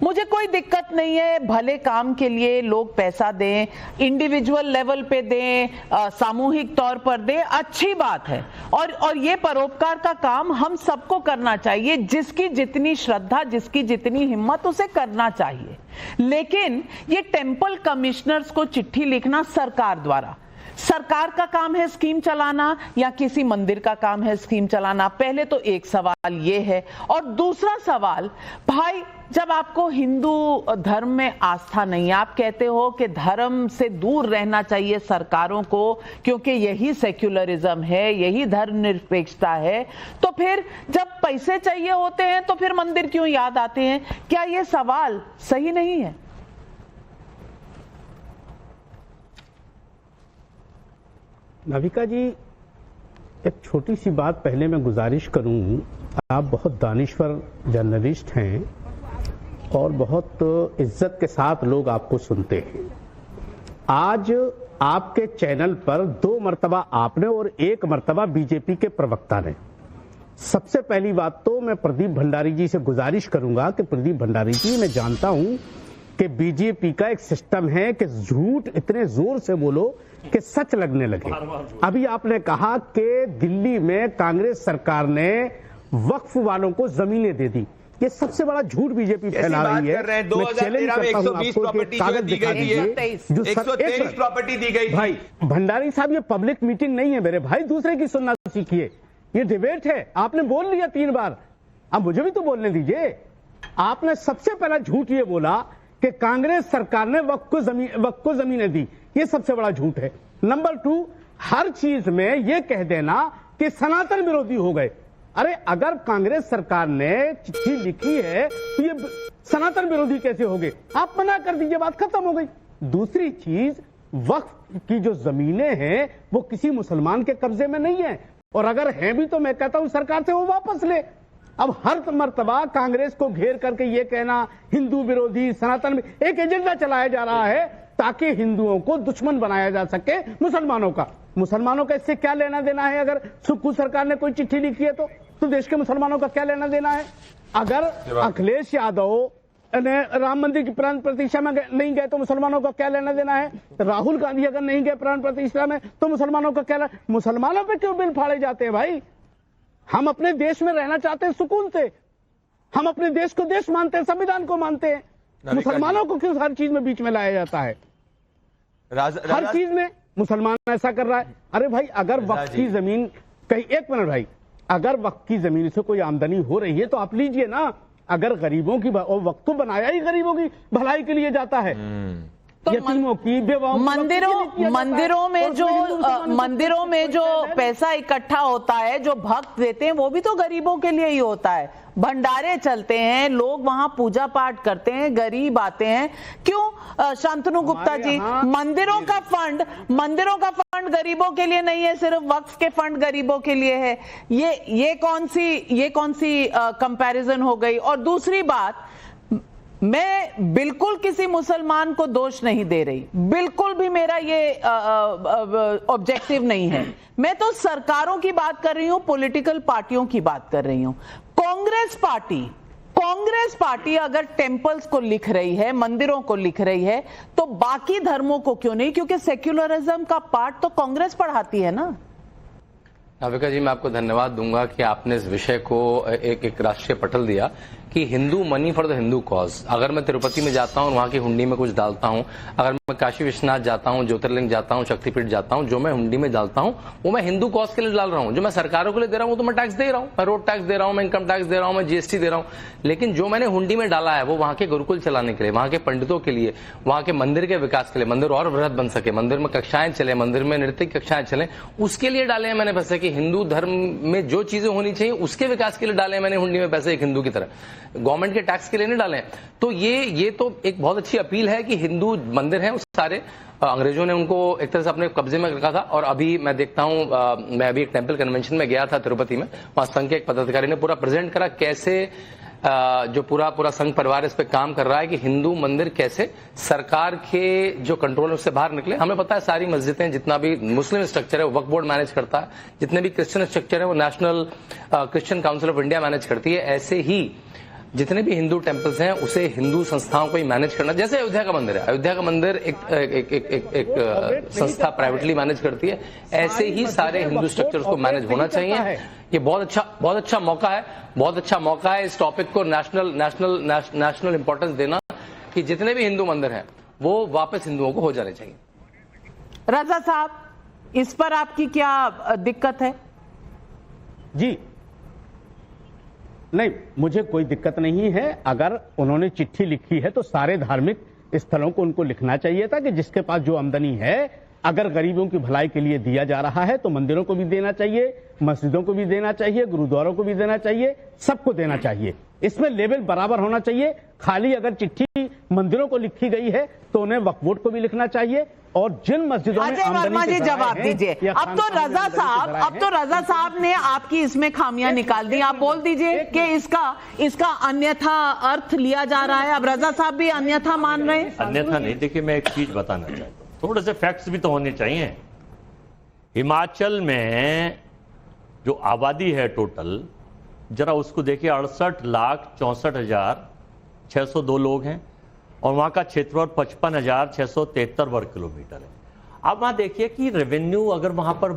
मुझे कोई दिक्कत नहीं है, भले काम के लिए लोग पैसा दें, इंडिविजुअल लेवल पे दें, सामूहिक तौर पर दें, अच्छी बात है, और ये परोपकार का काम हम सबको करना चाहिए। जिसकी जितनी श्रद्धा, जिसकी जितनी हिम्मत, उसे करना चाहिए। लेकिन ये टेंपल कमिश्नर्स को चिट्ठी लिखना सरकार द्वारा, सरकार का काम है स्कीम चलाना या किसी मंदिर का काम है स्कीम चलाना? पहले तो एक सवाल ये है, और दूसरा सवाल, भाई जब आपको हिंदू धर्म में आस्था नहीं है, आप कहते हो कि धर्म से दूर रहना चाहिए सरकारों को क्योंकि यही सेक्युलरिज्म है, यही धर्मनिरपेक्षता है, तो फिर जब पैसे चाहिए होते हैं तो फिर मंदिर क्यों याद आते हैं? क्या ये सवाल सही नहीं है? नाविका जी, एक छोटी सी बात पहले मैं गुजारिश करूं। आप बहुत दानिश्वर जर्नलिस्ट हैं और बहुत इज्जत के साथ लोग आपको सुनते हैं। आज आपके चैनल पर 2 मर्तबा आपने और 1 मर्तबा बीजेपी के प्रवक्ता ने। सबसे पहली बात तो मैं प्रदीप भंडारी जी से गुजारिश करूंगा कि प्रदीप भंडारी जी, मैं जानता हूं कि बीजेपी का एक सिस्टम है कि झूठ इतने जोर से बोलो कि सच लगने लगे। अभी आपने कहा कि दिल्ली में कांग्रेस सरकार ने वक्फ वालों को जमीनें दे दी, ये सबसे बड़ा झूठ बीजेपी फैला रही है। 2013 में 120 प्रॉपर्टी जो दी गई है, 123 प्रॉपर्टी दी गई। भाई भंडारी साहब, ये पब्लिक मीटिंग नहीं है मेरे भाई, दूसरे की सुनना सीखिए। ये डिबेट है, आपने बोल लिया 3 बार, अब मुझे भी तो बोलने दीजिए। आपने सबसे पहला झूठ ये बोला कि कांग्रेस सरकार ने वक्फ को जमीनें दी, ये सबसे बड़ा झूठ है। नंबर 2, हर चीज में ये कह देना कि सनातन विरोधी हो गए। अरे अगर कांग्रेस सरकार ने चिट्ठी लिखी है तो ये सनातन विरोधी कैसे हो गए? आप मना कर दीजिए, बात खत्म हो गई। दूसरी चीज, वक्फ की जो जमीनें हैं वो किसी मुसलमान के कब्जे में नहीं है, और अगर हैं भी तो मैं कहता हूं सरकार से वो वापस ले। अब हर मर्तबा कांग्रेस को घेर करके ये कहना हिंदू विरोधी सनातन में एक एजेंडा चलाया जा रहा है ताकि हिंदुओं को दुश्मन बनाया जा सके मुसलमानों का। मुसलमानों का इससे क्या लेना देना है? अगर सुक्खू सरकार ने कोई चिट्ठी लिखी है तो देश के मुसलमानों का क्या लेना देना है? अगर अखिलेश यादव ने राम मंदिर की प्राण प्रतिष्ठा में नहीं गए तो मुसलमानों का क्या लेना देना है? राहुल गांधी अगर नहीं गए प्राण प्रतिष्ठा में तो मुसलमानों का क्या? मुसलमानों पे क्यों बिल फाड़े जाते हैं भाई? हम अपने देश में रहना चाहते हैं सुकून से, हम अपने देश को देश मानते हैं, संविधान को मानते हैं। मुसलमानों को क्यों हर चीज में बीच में लाया जाता है? हर चीज में मुसलमान ऐसा कर रहा है। अरे भाई अगर वक्फ की जमीन कहीं, एक मिनट भाई, अगर वक्फ की जमीन से कोई आमदनी हो रही है तो आप लीजिए ना। अगर गरीबों की, और वक्त तो बनाया ही गरीबों की भलाई के लिए जाता है, तो यतीमों की, बेवाओं, मंदिरों में जो पैसा इकट्ठा होता है, जो भक्त देते हैं, वो भी तो गरीबों के लिए ही होता है। भंडारे चलते हैं, लोग वहां पूजा पाठ करते हैं, गरीब आते हैं। क्यों शांतनु गुप्ता जी, मंदिरों का फंड गरीबों के लिए नहीं है, सिर्फ वक्फ के फंड गरीबों के लिए है? ये कौन सी कंपैरिजन हो गई? और दूसरी बात, मैं बिल्कुल किसी मुसलमान को दोष नहीं दे रही, बिल्कुल भी मेरा ये ऑब्जेक्टिव नहीं है। मैं तो सरकारों की बात कर रही हूं, पॉलिटिकल पार्टियों की बात कर रही हूं। कांग्रेस पार्टी अगर टेम्पल्स को लिख रही है, मंदिरों को लिख रही है, तो बाकी धर्मों को क्यों नहीं? क्योंकि सेक्युलरिज्म का पार्ट तो कांग्रेस पढ़ाती है ना। नाविका जी, मैं आपको धन्यवाद दूंगा कि आपने इस विषय को एक राष्ट्रीय पटल दिया कि Hindu money for the Hindu cause. अगर मैं तिरुपति में जाता हूं और वहां की हुंडी में कुछ डालता हूं, अगर मैं काशी विश्वनाथ जाता हूं, ज्योतिर्लिंग जाता हूं, शक्तिपीठ जाता हूं, जो मैं हुंडी में डालता हूं वो मैं हिंदू कॉज के लिए डाल रहा हूं। जो मैं सरकारों के लिए दे रहा हूं वो तो मैं टैक्स दे रहा हूं, मैं रोड टैक्स दे रहा हूं, मैं इनकम टैक्स दे रहा हूं, मैं जीएसटी दे रहा हूं। लेकिन जो मैंने हुंडी में डाला है वो वहां के गुरुकुल चलाने के लिए, वहां के पंडितों के लिए, वहां के मंदिर के विकास के लिए, मंदिर और वृहद बन सके, मंदिर में कक्षाएं चले, मंदिर में नृत्य कक्षाएं चले, उसके लिए डाले हैं मैंने पैसे। कि हिंदू धर्म में जो चीजें होनी चाहिए उसके विकास के लिए डाले मैंने हुंडी में पैसे, एक हिंदू की तरह, गवर्नमेंट के टैक्स के लिए नहीं डाले। तो ये तो एक बहुत अच्छी अपील है कि हिंदू मंदिर हैं उस सारे, अंग्रेजों ने उनको एक तरह से अपने कब्जे में रखा था। और अभी मैं देखता हूं, मैं अभी एक टेंपल कन्वेंशन में गया था तिरुपति में, वहां संघ के एक पदाधिकारी ने पूरा प्रेजेंट करा कैसे जो पूरा संघ परिवार इस पे काम कर रहा है कि हिंदू मंदिर कैसे सरकार के जो कंट्रोल उससे बाहर निकले। हमें पता है सारी मस्जिदें, जितना भी मुस्लिम स्ट्रक्चर है वो वक्फ बोर्ड मैनेज करता है, जितने भी क्रिश्चियन स्ट्रक्चर है वो national Christian council of India manage करती है। ऐसे ही जितने भी हिंदू टेम्पल्स हैं उसे हिंदू संस्थाओं को ही मैनेज करना। जैसे अयोध्या का मंदिर है, अयोध्या का मंदिर एक संस्था प्राइवेटली मैनेज करती है, ऐसे ही सारे हिंदू स्ट्रक्चर्स को मैनेज होना चाहिए। ये बहुत अच्छा मौका है, बहुत अच्छा मौका है इस टॉपिक को नेशनल इंपॉर्टेंस देना कि जितने भी हिंदू मंदिर हैं वो वापस हिंदुओं को हो जाने चाहिए। रजा साहब, इस पर आपकी क्या दिक्कत है? जी नहीं, मुझे कोई दिक्कत नहीं है। अगर उन्होंने चिट्ठी लिखी है तो सारे धार्मिक स्थलों को उनको लिखना चाहिए था कि जिसके पास जो आमदनी है, अगर गरीबों की भलाई के लिए दिया जा रहा है तो मंदिरों को भी देना चाहिए, मस्जिदों को भी देना चाहिए, गुरुद्वारों को भी देना चाहिए, सबको देना चाहिए। इसमें लेवल बराबर होना चाहिए। खाली अगर चिट्ठी मंदिरों को लिखी गई है तो उन्हें वक्फ बोर्ड को भी लिखना चाहिए। और जिन मस्जिदों में अजय वर्मा जी जवाब दीजिए। अब तो रजा साहब ने आपकी इसमें खामियां निकाल दी। आप बोल दीजिए कि इसका अन्यथा अर्थ लिया जा रहा है। अब रजा साहब भी अन्यथा मान रहे हैं। अन्यथा नहीं, देखिए मैं एक चीज बताना चाहता हूँ, थोड़े से फैक्ट्स भी तो होने चाहिए। हिमाचल में जो आबादी है टोटल, जरा उसको देखिए, 68,64,602 लोग हैं और वहां का क्षेत्रफल 55,673 वर्ग किलोमीटर है। अब वहां देखिए कि रेवेन्यू अगर वहां पर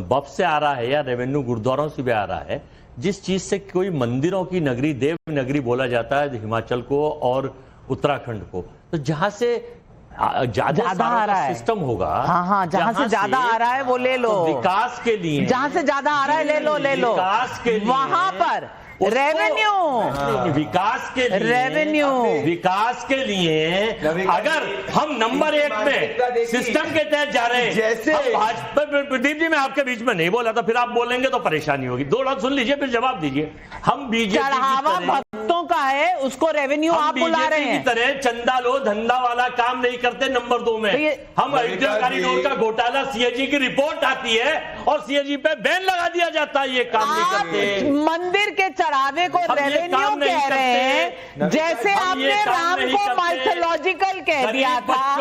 वक्फ से आ रहा है या रेवेन्यू गुरुद्वारों से भी आ रहा है, जिस चीज से कोई मंदिरों की नगरी, देव नगरी बोला जाता है हिमाचल को और उत्तराखंड को, तो जहां से ज्यादा आ रहा है सिस्टम होगा। हाँ, जहां से ज्यादा आ रहा है वो ले लो, तो विकास के लिए जहां से ज्यादा आ रहा है ले लो विकास के लिए वहां पर विकास के लिए अगर हम नंबर 1 में सिस्टम के तहत जा रहे हैं, जैसे भाजपा, प्रदीप जी मैं आपके बीच में नहीं बोला था, फिर आप बोलेंगे तो परेशानी होगी। 2 लाख सुन लीजिए फिर जवाब दीजिए। हम बीजेपी भक्तों का है, उसको रेवेन्यू आप बुला रहे हैं। तरह चंदा लो धंधा वाला काम नहीं करते। नंबर 2 में हम अयोध्या कॉरिडोर का घोटाला, सीएजी की रिपोर्ट आती है और सीएजी पे बैन लगा दिया जाता है। ये काम नहीं करते। मंदिर के चढ़ावे को रेवेन्यू कह रहे हैं, जैसे आपने राम को माइथोलॉजिकल कह दिया था।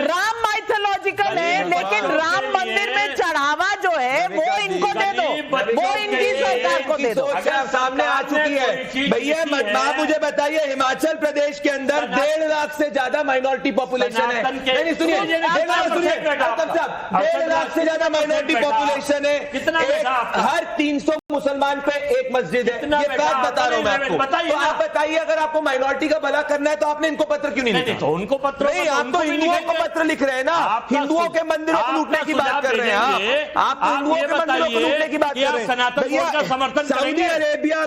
राम माइथोलॉजिकल है, लेकिन राम मंदिर में चढ़ावा जो है वो इनको दे दो, वो इनकी सरकार को दे दो। सामने आ चुकी है भैया। आप मुझे बताइए, हिमाचल प्रदेश के अंदर 1.5 लाख से ज्यादा माइनॉरिटी पॉपुलेशन है। नहीं सुनिए, 1.5 लाख से ज्यादा माइनॉरिटी पॉपुलेशन है। हर 300 मुसलमान पे एक मस्जिद है। ये बात बता रहा हूं मैं आपको। तो आप बताइए, अगर आपको माइनॉरिटी का भला करना है तो आपने इनको पत्र क्यों नहीं लिखा? तो उनको पत्र नहीं, आप तो हिंदुओं को पत्र लिख रहे हैं ना। हिंदुओं के मंदिरों को लूटने की बात कर रहे हैं। आप हिंदुओं के मंदिरों को लूटने की बात कर रहे हैं। सनातन बोर्ड का समर्थन सऊदी अरेबिया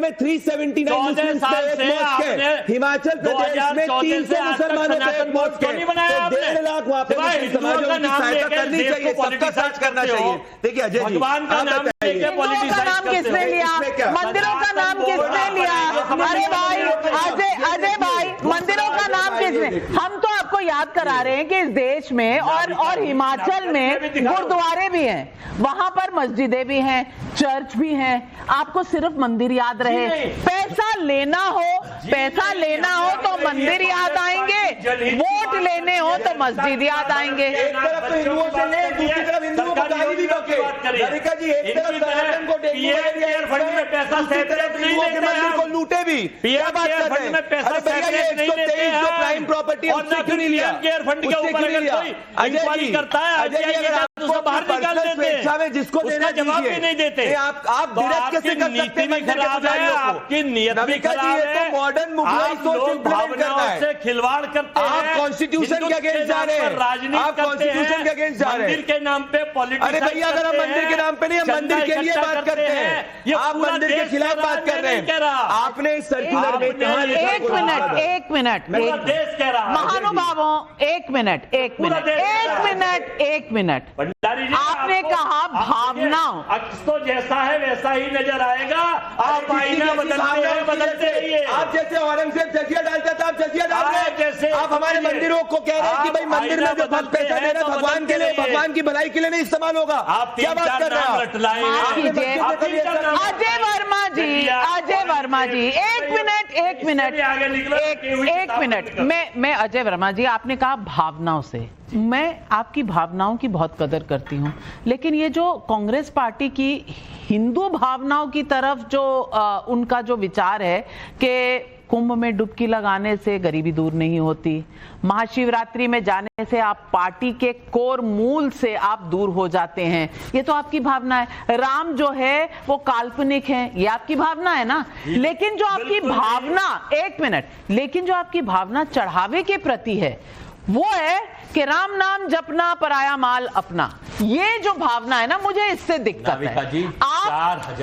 में 379 मुस्लिम्स पे एक मॉस्क है। हिमाचल प्रदेश में 300 मुसलमानों पे एक मॉस्क है। तो 1.5 लाख वहां पे मुस्लिम समाज की सहायता करनी चाहिए, सबका साथ करना चाहिए। देखिए अजय जी, भगवान का नाम मंदिरों का नाम किसने लिया? मंदिरों का नाम किसने लिया? अरे भाई अजय भाई, मंदिरों का नाम किसने? हम तो आपको याद करा रहे हैं कि इस देश में और हिमाचल में गुरुद्वारे भी हैं, वहां पर मस्जिदें भी हैं, चर्च भी हैं। आपको सिर्फ मंदिर याद रहे। पैसा लेना हो तो मंदिर याद आएंगे, वोट लेने हो तो मस्जिद याद आएंगे। एक तरफ तो हिंदुओं से ले, दूसरी तरफ हिंदुओं को गाली भी बके। लड़का जी, एक तरफ सनातन को पीएम फंड में पैसा सेपरेट नहीं देते, मंदिर को लूटे भी। क्या बात कर रहे हैं? पैसा सेपरेट नहीं देते हैं। जो प्राइम प्रॉपर्टी है उससे क्यों नहीं लिया? केयर फंड के ऊपर इंक्वायरी करता है, बाहर निकाल देते हैं, जिसको देना जवाब भी नहीं देते। आप डिरेक्ट कैसे कर सकते हैं? खराब है, आपकी नीयत भी खराब है। मॉडर्न मुगलाई सोच इंप्लीमेंट करना है। से खिलवाड़ करते हैं। आप कॉन्स्टिट्यूशन के अगेंस्ट जा रहे हैं, राजनीति आप कॉन्स्टिट्यूशन के अगेंस्ट जा रहे हैं। मंदिर के नाम पे पॉलिटिक्स। अरे भैया, अगर हम मंदिर के नाम पे नहीं, हम मंदिर के लिए बात करते हैं। आप मंदिर के खिलाफ बात कर रहे हैं। आपने इस सर्कुलर में कहा? एक मिनट देश कह रहा, महानुभावों, एक मिनट आपने कहा भावनाओं, तो जैसा है वैसा ही नजर आएगा। आप आईना बदलते रहिए। आप जैसे औरंगजेब जजिया डालता था, आप जजिया डाल रहे हैं। जैसे आप हमारे मंदिरों को कह रहे हैं कि भाई मंदिर में जो पैसा दे रहे हैं भगवान के लिए, भगवान की भलाई के लिए नहीं इस्तेमाल होगा। आप क्या बात कर रहे हैं? अजय वर्मा जी, एक मिनट मैं अजय वर्मा जी, आपने कहा भावनाओं से। मैं आपकी भावनाओं की बहुत कदर करती हूं, लेकिन ये जो कांग्रेस पार्टी की हिंदू भावनाओं की तरफ जो उनका जो विचार है कि कुंभ में डुबकी लगाने से गरीबी दूर नहीं होती, महाशिवरात्रि में जाने से आप पार्टी के कोर मूल से आप दूर हो जाते हैं, ये तो आपकी भावना है। राम जो है वो काल्पनिक है, ये आपकी भावना है ना। लेकिन जो आपकी भावना, लेकिन जो आपकी भावना चढ़ावे के प्रति है वो है कि राम नाम जपना पराया माल अपना। ये जो भावना है ना, मुझे इससे दिक्कत है।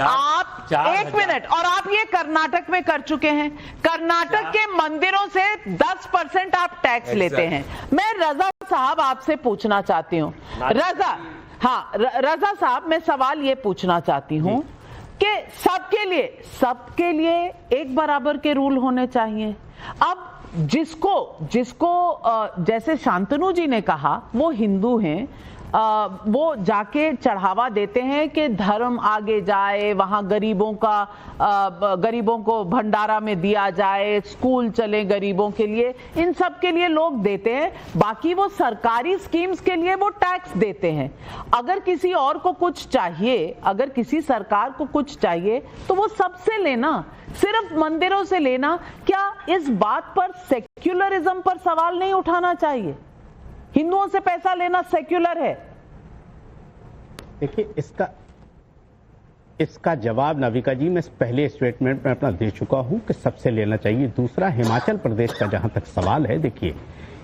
आप एक मिनट, और आप ये कर्नाटक में कर चुके हैं। कर्नाटक के मंदिरों से 10% आप टैक्स लेते हैं। मैं रजा साहब आपसे पूछना चाहती हूँ, रजा साहब, मैं सवाल ये पूछना चाहती हूँ कि सबके लिए एक बराबर के रूल होने चाहिए। अब जिसको जैसे शांतनु जी ने कहा वो हिंदू हैं, वो जाके चढ़ावा देते हैं कि धर्म आगे जाए, वहां गरीबों को भंडारा में दिया जाए, स्कूल चले गरीबों के लिए, इन सब के लिए लोग देते हैं। बाकी वो सरकारी स्कीम्स के लिए वो टैक्स देते हैं। अगर किसी और को कुछ चाहिए, अगर किसी सरकार को कुछ चाहिए तो वो सबसे लेना, सिर्फ मंदिरों से लेना। क्या इस बात पर सेक्युलरिज्म पर सवाल नहीं उठाना चाहिए? हिंदुओं से पैसा लेना सेक्युलर है? देखिए, इसका जवाब नाविका जी मैं पहले स्टेटमेंट में अपना दे चुका हूं कि सबसे लेना चाहिए। दूसरा, हिमाचल प्रदेश का जहां तक सवाल है, देखिए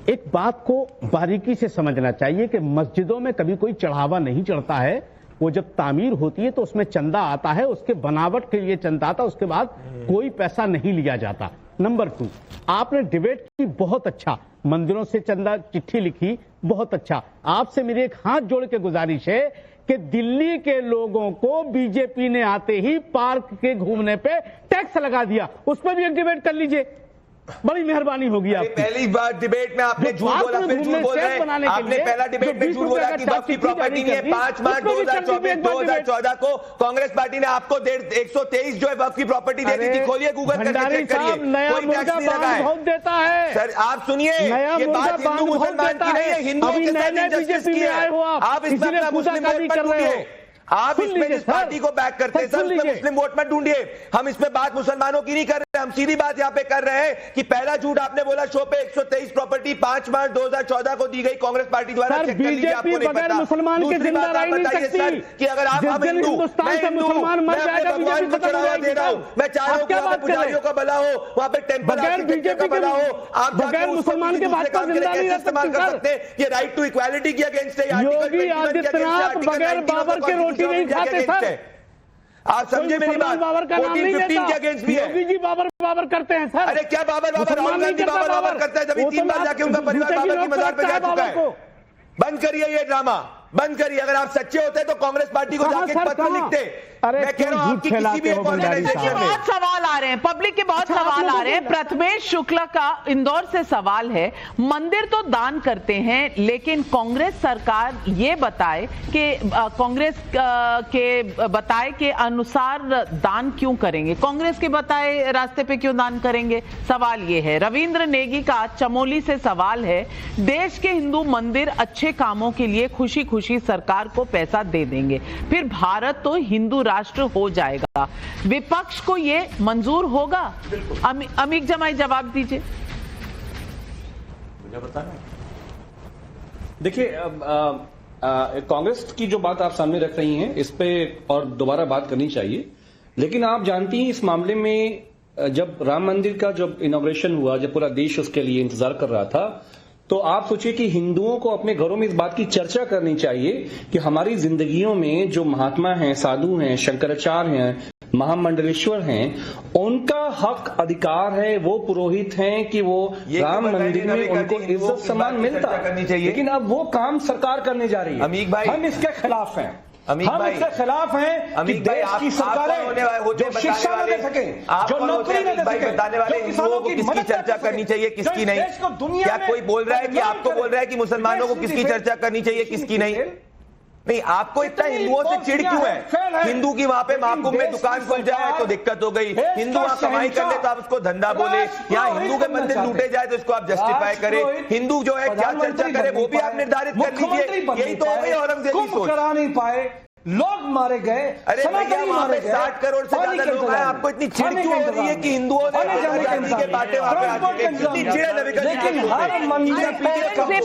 एक बात को बारीकी से समझना चाहिए कि मस्जिदों में कभी कोई चढ़ावा नहीं चढ़ता है। वो जब तामीर होती है तो उसमें चंदा आता है, उसके बनावट के लिए चंदा आता है, उसके बाद कोई पैसा नहीं लिया जाता। नंबर 2, आपने डिबेट की, बहुत अच्छा, मंदिरों से चंदा चिट्ठी लिखी, बहुत अच्छा। आपसे मेरी एक हाथ जोड़ के गुजारिश है कि दिल्ली के लोगों को बीजेपी ने आते ही पार्क के घूमने पे टैक्स लगा दिया, उस पर भी एक डिबेट कर लीजिए, बड़ी मेहरबानी होगी आपकी। पहली बार डिबेट में आपने झूठ बोला, फिर झूठ बोल रहे हैं। आपने पहला डिबेट में झूठ बोला कि वक्फ की प्रॉपर्टी नहीं है। 5 मार्च 2014 को कांग्रेस पार्टी ने आपको 123 जो है वक्फ की प्रॉपर्टी दे दी थी। खोलिए गूगल करके चेक करिए, कोई टैक्स नहीं लगा है। देता है सर, आप सुनिए, ये बात हिंदू मुसलमान की नहीं है, हिंदुओं के साथ इंजस्टिस की है। आप इसमें अपना मुस्लिम वोट मत ढूंढिए, आप इसमें जिस पार्टी को बैक करते हैं सर, उसमें मुस्लिम वोट मत ढूंढिए। हम इसमें बात मुसलमानों की नहीं कर रहे, हम सीधी बात यहाँ पे कर रहे हैं कि पहला झूठ आपने बोला शो पे 123 प्रॉपर्टी 5 मार्च 2014 को दी गई कांग्रेस पार्टी द्वारा। चेक कर लीजिए, आपको नहीं पता। दूसरी बात आप बताइए सर कि अगर आप, हम हिंदू, मैं हिंदू, मैं अपने भगवान को चढ़ावा दे रहा हूँ, मैं चाह रहा हूँ कि वहाँ पे पुजारियों का भला हो, वहाँ पे टेम्पल आर्किटेक्चर का भला हो, आप जाकर मुसलमान के बात काम के लिए कैसे इस्तेमाल कर सकते हैं? ये राइट टू इक्वालिटी के अगेंस्ट है, योगी आदित्यनाथ बगैर बाबर के रोटी नहीं खाते सर। आप समझे मेरी बात? 14-15 के अगेंस्ट भी है। योगी जी बाबर करते हैं सर। अरे क्या बाबर राहुल गांधी बाबर करता है, जब 3 बार जाके उनका परिवार बाबर की मजार पे जा चुका है। बंद करिए ये ड्रामा, बंद करिए। अगर आप सच्चे होते तो कांग्रेस पार्टी को जाके पत्र लिखते। मैं कह रहा हूं आपकी किसी भी एक ऑर्गेनाइजेशन में बहुत सवाल आ रहे हैं, पब्लिक के बहुत सवाल आ रहे हैं। प्रथमेश शुक्ला का इंदौर से सवाल है, मंदिर तो दान करते हैं लेकिन कांग्रेस सरकार ये बताए कि कांग्रेस के बताए के अनुसार दान क्यों करेंगे, कांग्रेस के बताए रास्ते पे क्यों दान करेंगे, सवाल ये है। रविंद्र नेगी का चमोली से सवाल है, देश के हिंदू मंदिर अच्छे कामों के लिए खुशी खुशी सरकार को पैसा दे देंगे, फिर भारत तो हिंदू राष्ट्र हो जाएगा, विपक्ष को ये मंजूर होगा? अमीक जमाई जवाब दीजिए। मुझे बताना। देखिए, कांग्रेस की जो बात आप सामने रख रही हैं इस पे और दोबारा बात करनी चाहिए, लेकिन आप जानती हैं इस मामले में जब राम मंदिर का जब इनॉग्रेशन हुआ, जब पूरा देश उसके लिए इंतजार कर रहा था, तो आप सोचिए कि हिंदुओं को अपने घरों में इस बात की चर्चा करनी चाहिए कि हमारी जिंदगियों में जो महात्मा हैं, साधु हैं, शंकराचार्य हैं, महामंडलेश्वर हैं, उनका हक अधिकार है, वो पुरोहित हैं कि वो राम मंदिर में उनको इज्जत सम्मान मिलता है, लेकिन अब वो काम सरकार करने जा रही है। अमीक भाई, हम इसके खिलाफ हैं। हम इसके खिलाफ हैं कि देश की सरकारें जो शिक्षा न दे सके, जो नौकरी न दे सके, बताने वाले हिंदुओं को किसकी चर्चा करनी चाहिए, किसकी नहीं? क्या कोई बोल रहा है कि आपको बोल रहा है कि मुसलमानों को किसकी चर्चा करनी चाहिए, किसकी नहीं? नहीं, आपको इतना हिंदुओं से चिढ़ क्यों है? हिंदू की वहां पे महाकुंभ में दुकान खुल जाए तो दिक्कत हो गई, हिंदू वहां कमाई कर ले तो आप उसको धंधा बोले, यहाँ हिंदू के मंदिर लूटे जाए तो इसको आप जस्टिफाई करें। हिंदू जो है क्या चर्चा करे वो भी आप निर्धारित कर लीजिए। यही तो हो गई औरंगजेबी सोच। करा नहीं पाए, लोग मारे गए। अरे भैया, वहां पे 60 करोड़ से ज्यादा लोग हैं, आपको इतनी चिढ़ क्यों हो रही है कि हिंदुओं ने आजादी के बाटे वहां पे आ चुके? इतनी चिढ़ है लेकिन हर मंदिर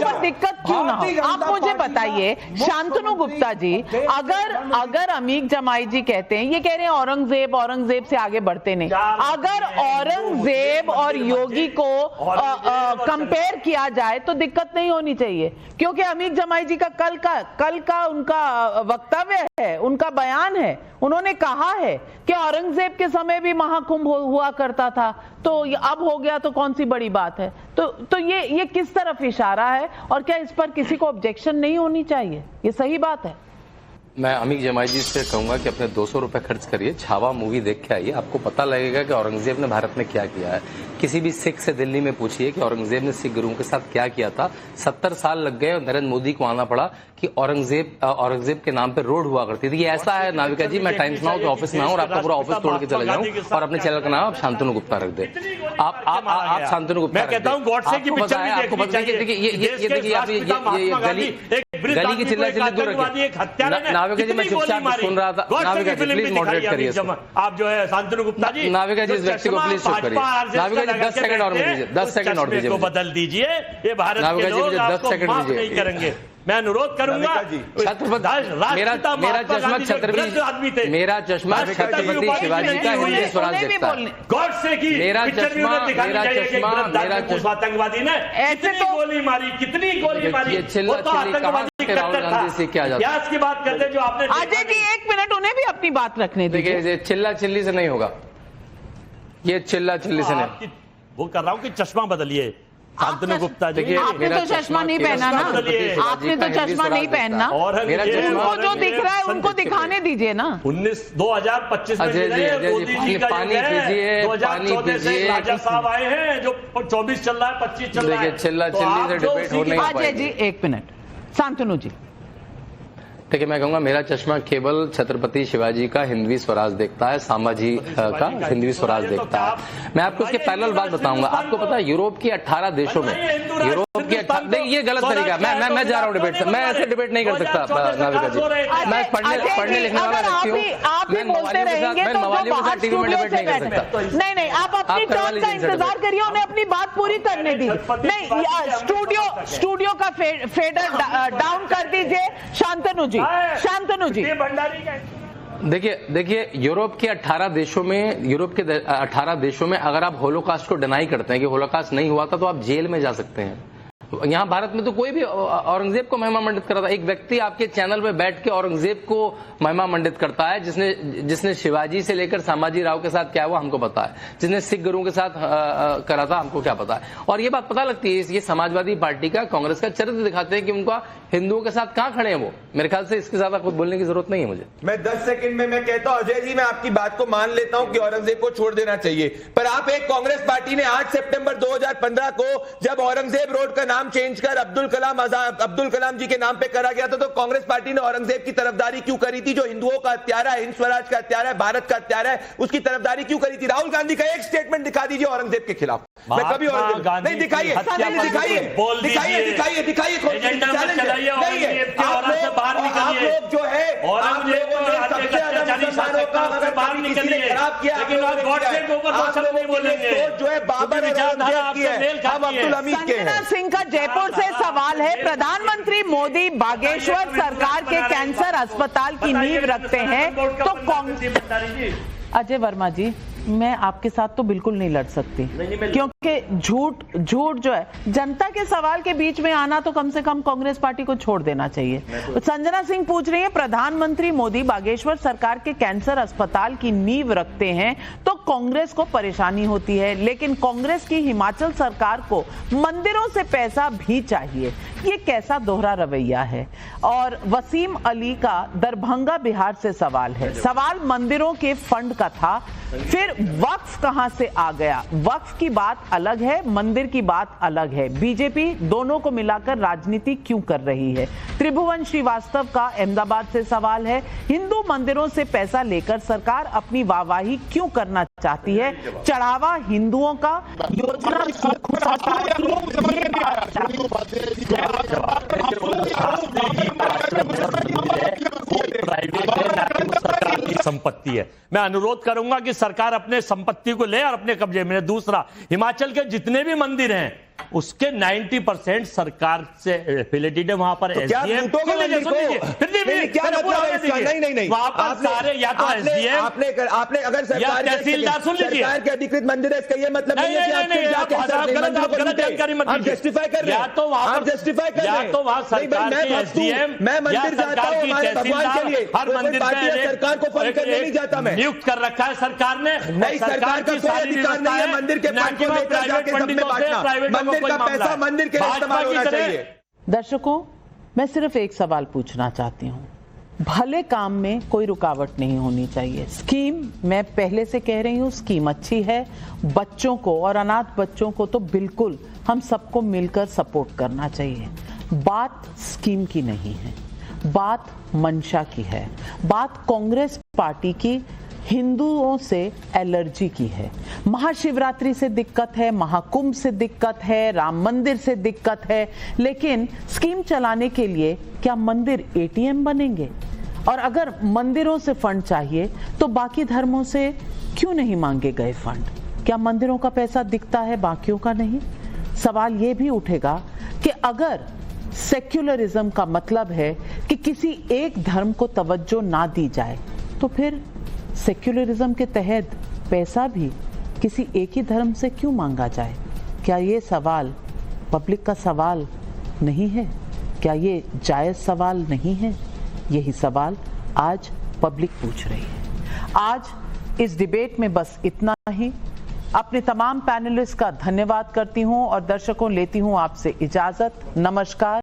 पर दिक्कत क्यों ना हो? आप मुझे बताइए शांतनु गुप्ता जी, अगर अमीक जमाई जी कहते हैं, ये कह रहे हैं औरंगजेब से आगे बढ़ते नहीं, अगर औरंगजेब और योगी को कंपेयर किया जाए तो दिक्कत नहीं होनी चाहिए, क्योंकि अमीक जमाई जी का कल का उनका वक्तव्य है, उनका बयान है, उन्होंने कहा है कि औरंगजेब के समय भी महाकुंभ हुआ करता था, तो अब हो गया तो कौन सी बड़ी बात है? तो ये किस तरफ इशारा है, और क्या इस पर किसी को ऑब्जेक्शन नहीं होनी चाहिए? ये सही बात है। मैं अमीक जमाई जी से कहूंगा कि अपने 200 रुपए खर्च करिए, छावा मूवी देख के आइए, आपको पता लगेगा कि औरंगजेब ने भारत में क्या किया है। किसी भी सिख से दिल्ली में पूछिए कि औरंगजेब ने सिख गुरुओं के साथ क्या किया था। 70 साल लग गए और नरेंद्र मोदी को आना पड़ा कि औरंगजेब के नाम पे रोड हुआ करती थी। ऐसा है नाविका जी, मैं टाइम्स नाउ के ऑफिस में आऊं और आपका पूरा ऑफिस तोड़ के चला जाऊं और अपने चैनल का नाम आप शांतनु गुप्ता रख दे। आप शांतनु गुप्ता, मैं कहता हूं गॉडसे की पिक्चर भी आपको पता है कि देखिए ये गली की चिल्ला चिल्ली दूर रखिए। नाविका जी, मैं चुपचाप सुन रहा था। नाविका जी प्लीज मॉडरेट करिए। आप जो है शांतनु गुप्ता जी, नाविका जी इस व्यक्ति को प्लीज चुप करिए। नाविका जी 10 सेकंड और दीजिए, 10 सेकंड और दीजिए, बदल दीजिए। ये भारत के लोग आपको माफ नहीं करेंगे। मैं अनुरोध करूंगा, मेरा चश्मा छत्रपति, मेरा चश्मा छत्रपति शिवाजी का हिंदी स्वराज देखता है। गॉडसे की मेरा चश्मा आतंकवादी ने ऐसे तो गोली मारी, कितनी गोली मारी, चिल्ला चिल्ली कहां से राहुल गांधी से क्या जाता है? की बात करते हैं जो आपने। अजय जी 1 मिनट, उन्हें भी अपनी बात रखने दीजिए। देखिए, चिल्ला चिल्ली से नहीं होगा, ये चिल्ला चिल्ली से नहीं। वो कर रहा हूँ कि चश्मा बदलिए। शांतनु गुप्ता जी, आपने तो चश्मा नहीं पहना ना, आपने तो चश्मा नहीं पहनना, उनको जो दिख रहा है उनको दिखाने दीजिए ना। 2025 में 2014 से राजा साहब आए हैं, जो 24 चल रहा है, 25 चल रहा है। अजय जी एक मिनट, शांतनु जी। देखिए, मैं कहूंगा मेरा चश्मा केवल छत्रपति शिवाजी का हिंदवी स्वराज देखता है, सामाजी का हिंदवी स्वराज देखता है। मैं आपको इसके पैरेलल बात बताऊंगा। आपको पता है यूरोप के 18 देशों में, यूरोप के ये गलत तरीका है। मैं जा रहा हूँ डिबेट से, मैं ऐसे डिबेट नहीं कर सकता नाविका जी। मैं पढ़ने लिखने वाला व्यक्ति हूँ, मैं मवालियों के साथ टीवी में डिबेट नहीं कर सकता। नहीं, आप अपनी टर्न का इंतजार करिए, उन्हें अपनी बात पूरी करने दीजिए। नहीं, स्टूडियो का फेडर डाउन कर दीजिए। शांतनु जी, शांतनु जी। देखिए यूरोप के 18 देशों में अगर आप होलोकास्ट को डिनाई करते हैं कि होलोकास्ट नहीं हुआ था, तो आप जेल में जा सकते हैं। यहाँ भारत में तो कोई भी औरंगजेब को महिमा मंडित करता है। एक व्यक्ति आपके चैनल पे बैठ के औरंगजेब को महिमा मंडित करता है, जिसने शिवाजी से लेकर संभाजी राव के साथ क्या हुआ हमको पता है, जिसने सिख गुरुओं के साथ करा था हमको क्या पता है। और ये बात पता लगती है, ये समाजवादी पार्टी का, कांग्रेस का चरित्र दिखाते हैं कि उनका हिंदुओं के साथ कहां खड़े हैं वो। मेरे ख्याल से इसके ज्यादा कुछ बोलने की जरूरत नहीं है मुझे। मैं 10 सेकंड में मैं कहता हूं अजय जी, मैं आपकी बात को मान लेता हूं कि औरंगजेब को छोड़ देना चाहिए, पर आप एक कांग्रेस पार्टी ने 8 सितंबर 2015 को जब औरंगजेब रोड का नाम चेंज कर अब्दुल कलाम जी के नाम पे करा गया था, तो कांग्रेस पार्टी ने औरंगजेब की तरफदारी क्यों करी थी? जो हिंदुओं का हत्यारा है, हिंद स्वराज का हत्यारा है, भारत का हत्यारा है, उसकी तरफदारी क्यों करी थी? राहुल गांधी का एक स्टेटमेंट दिखा दीजिए औरंगजेब के खिलाफ। मैं कभी औरंगजेब नहीं दिखाइए, आप लोग जो है जो है बाबर अब्दुल हमीद के हैं। सिंह का जयपुर से सवाल है, प्रधानमंत्री मोदी बागेश्वर सरकार के कैंसर अस्पताल की नींव रखते हैं, तो कांग्रेस। अजय वर्मा जी, मैं आपके साथ तो बिल्कुल नहीं लड़ सकती, क्योंकि झूठ जो है, जनता के सवाल के बीच में आना तो कम से कम कांग्रेस पार्टी को छोड़ देना चाहिए। संजना सिंह पूछ रही है, प्रधानमंत्री मोदी बागेश्वर सरकार के कैंसर अस्पताल की नींव रखते हैं तो कांग्रेस को परेशानी होती है, लेकिन कांग्रेस की हिमाचल सरकार को मंदिरों से पैसा भी चाहिए। ये कैसा दोहरा रवैया है? और वसीम अली का दरभंगा बिहार से सवाल है, सवाल मंदिरों के फंड का था, फिर वक्फ कहां से आ गया? वक्फ की बात अलग है, मंदिर की बात अलग है। बीजेपी दोनों को मिलाकर राजनीति क्यों कर रही है? त्रिभुवन श्रीवास्तव का अहमदाबाद से सवाल है, हिंदू मंदिरों से पैसा लेकर सरकार अपनी वाहवाही क्यों करना चाहती है? चढ़ावा हिंदुओं का योजना संपत्ति है। मैं अनुरोध करूंगा कि सरकार अपने संपत्ति को ले और अपने कब्जे में। दूसरा, हिमाचल के जितने भी मंदिर हैं उसके 90% सरकार से एफिलेटेड है। वहां पर एसडीएम वहां पर सारे या तो एसडीएम आपने अगर सरकार तहसीलदार सुन लीजिए, सरकार के अधिकृत मंदिर है, इसका ये मतलब नहीं है कि आप गलत जानकारी मत दीजिए। जस्टिफाई कर रहे हैं, या तो वहां जस्टिफाई कर रहे हैं, या तो वहां सरकार के एसडीएम, मैं मंदिर जाता हूं हमारे भगवान के लिए, हर मंदिर में सरकार को फंड करने नहीं जाता मैं। नियुक्त कर रखा है सरकार ने। नहीं, सरकार का कोई अधिकार नहीं है मंदिर के फंड को लेकर जाके सब में बांटना। मंदिर का पैसा मंदिर के इस्तेमाल होना चाहिए। दर्शकों, मैं सिर्फ एक सवाल पूछना चाहती हूँ, भले काम में कोई रुकावट नहीं होनी चाहिए। स्कीम, मैं पहले से कह रही हूँ, स्कीम अच्छी है, बच्चों को और अनाथ बच्चों को तो बिल्कुल हम सबको मिलकर सपोर्ट करना चाहिए। बात स्कीम की नहीं है, बात मंशा की है, बात कांग्रेस पार्टी की हिंदुओं से एलर्जी की है। महाशिवरात्रि से दिक्कत है, महाकुंभ से दिक्कत है, राम मंदिर से दिक्कत है, लेकिन स्कीम चलाने के लिए क्या मंदिर एटीएम बनेंगे? और अगर मंदिरों से फंड चाहिए तो बाकी धर्मों से क्यों नहीं मांगे गए फंड? क्या मंदिरों का पैसा दिखता है, बाकियों का नहीं? सवाल यह भी उठेगा कि अगर सेक्युलरिज्म का मतलब है कि किसी एक धर्म को तवज्जो ना दी जाए, तो फिर सेक्युलरिज्म के तहत पैसा भी किसी एक ही धर्म से क्यों मांगा जाए? क्या ये सवाल पब्लिक का सवाल नहीं है? क्या ये जायज सवाल नहीं है? यही सवाल आज पब्लिक पूछ रही है। आज इस डिबेट में बस इतना ही। अपने तमाम पैनलिस्ट का धन्यवाद करती हूं और दर्शकों लेती हूं आपसे इजाजत। नमस्कार।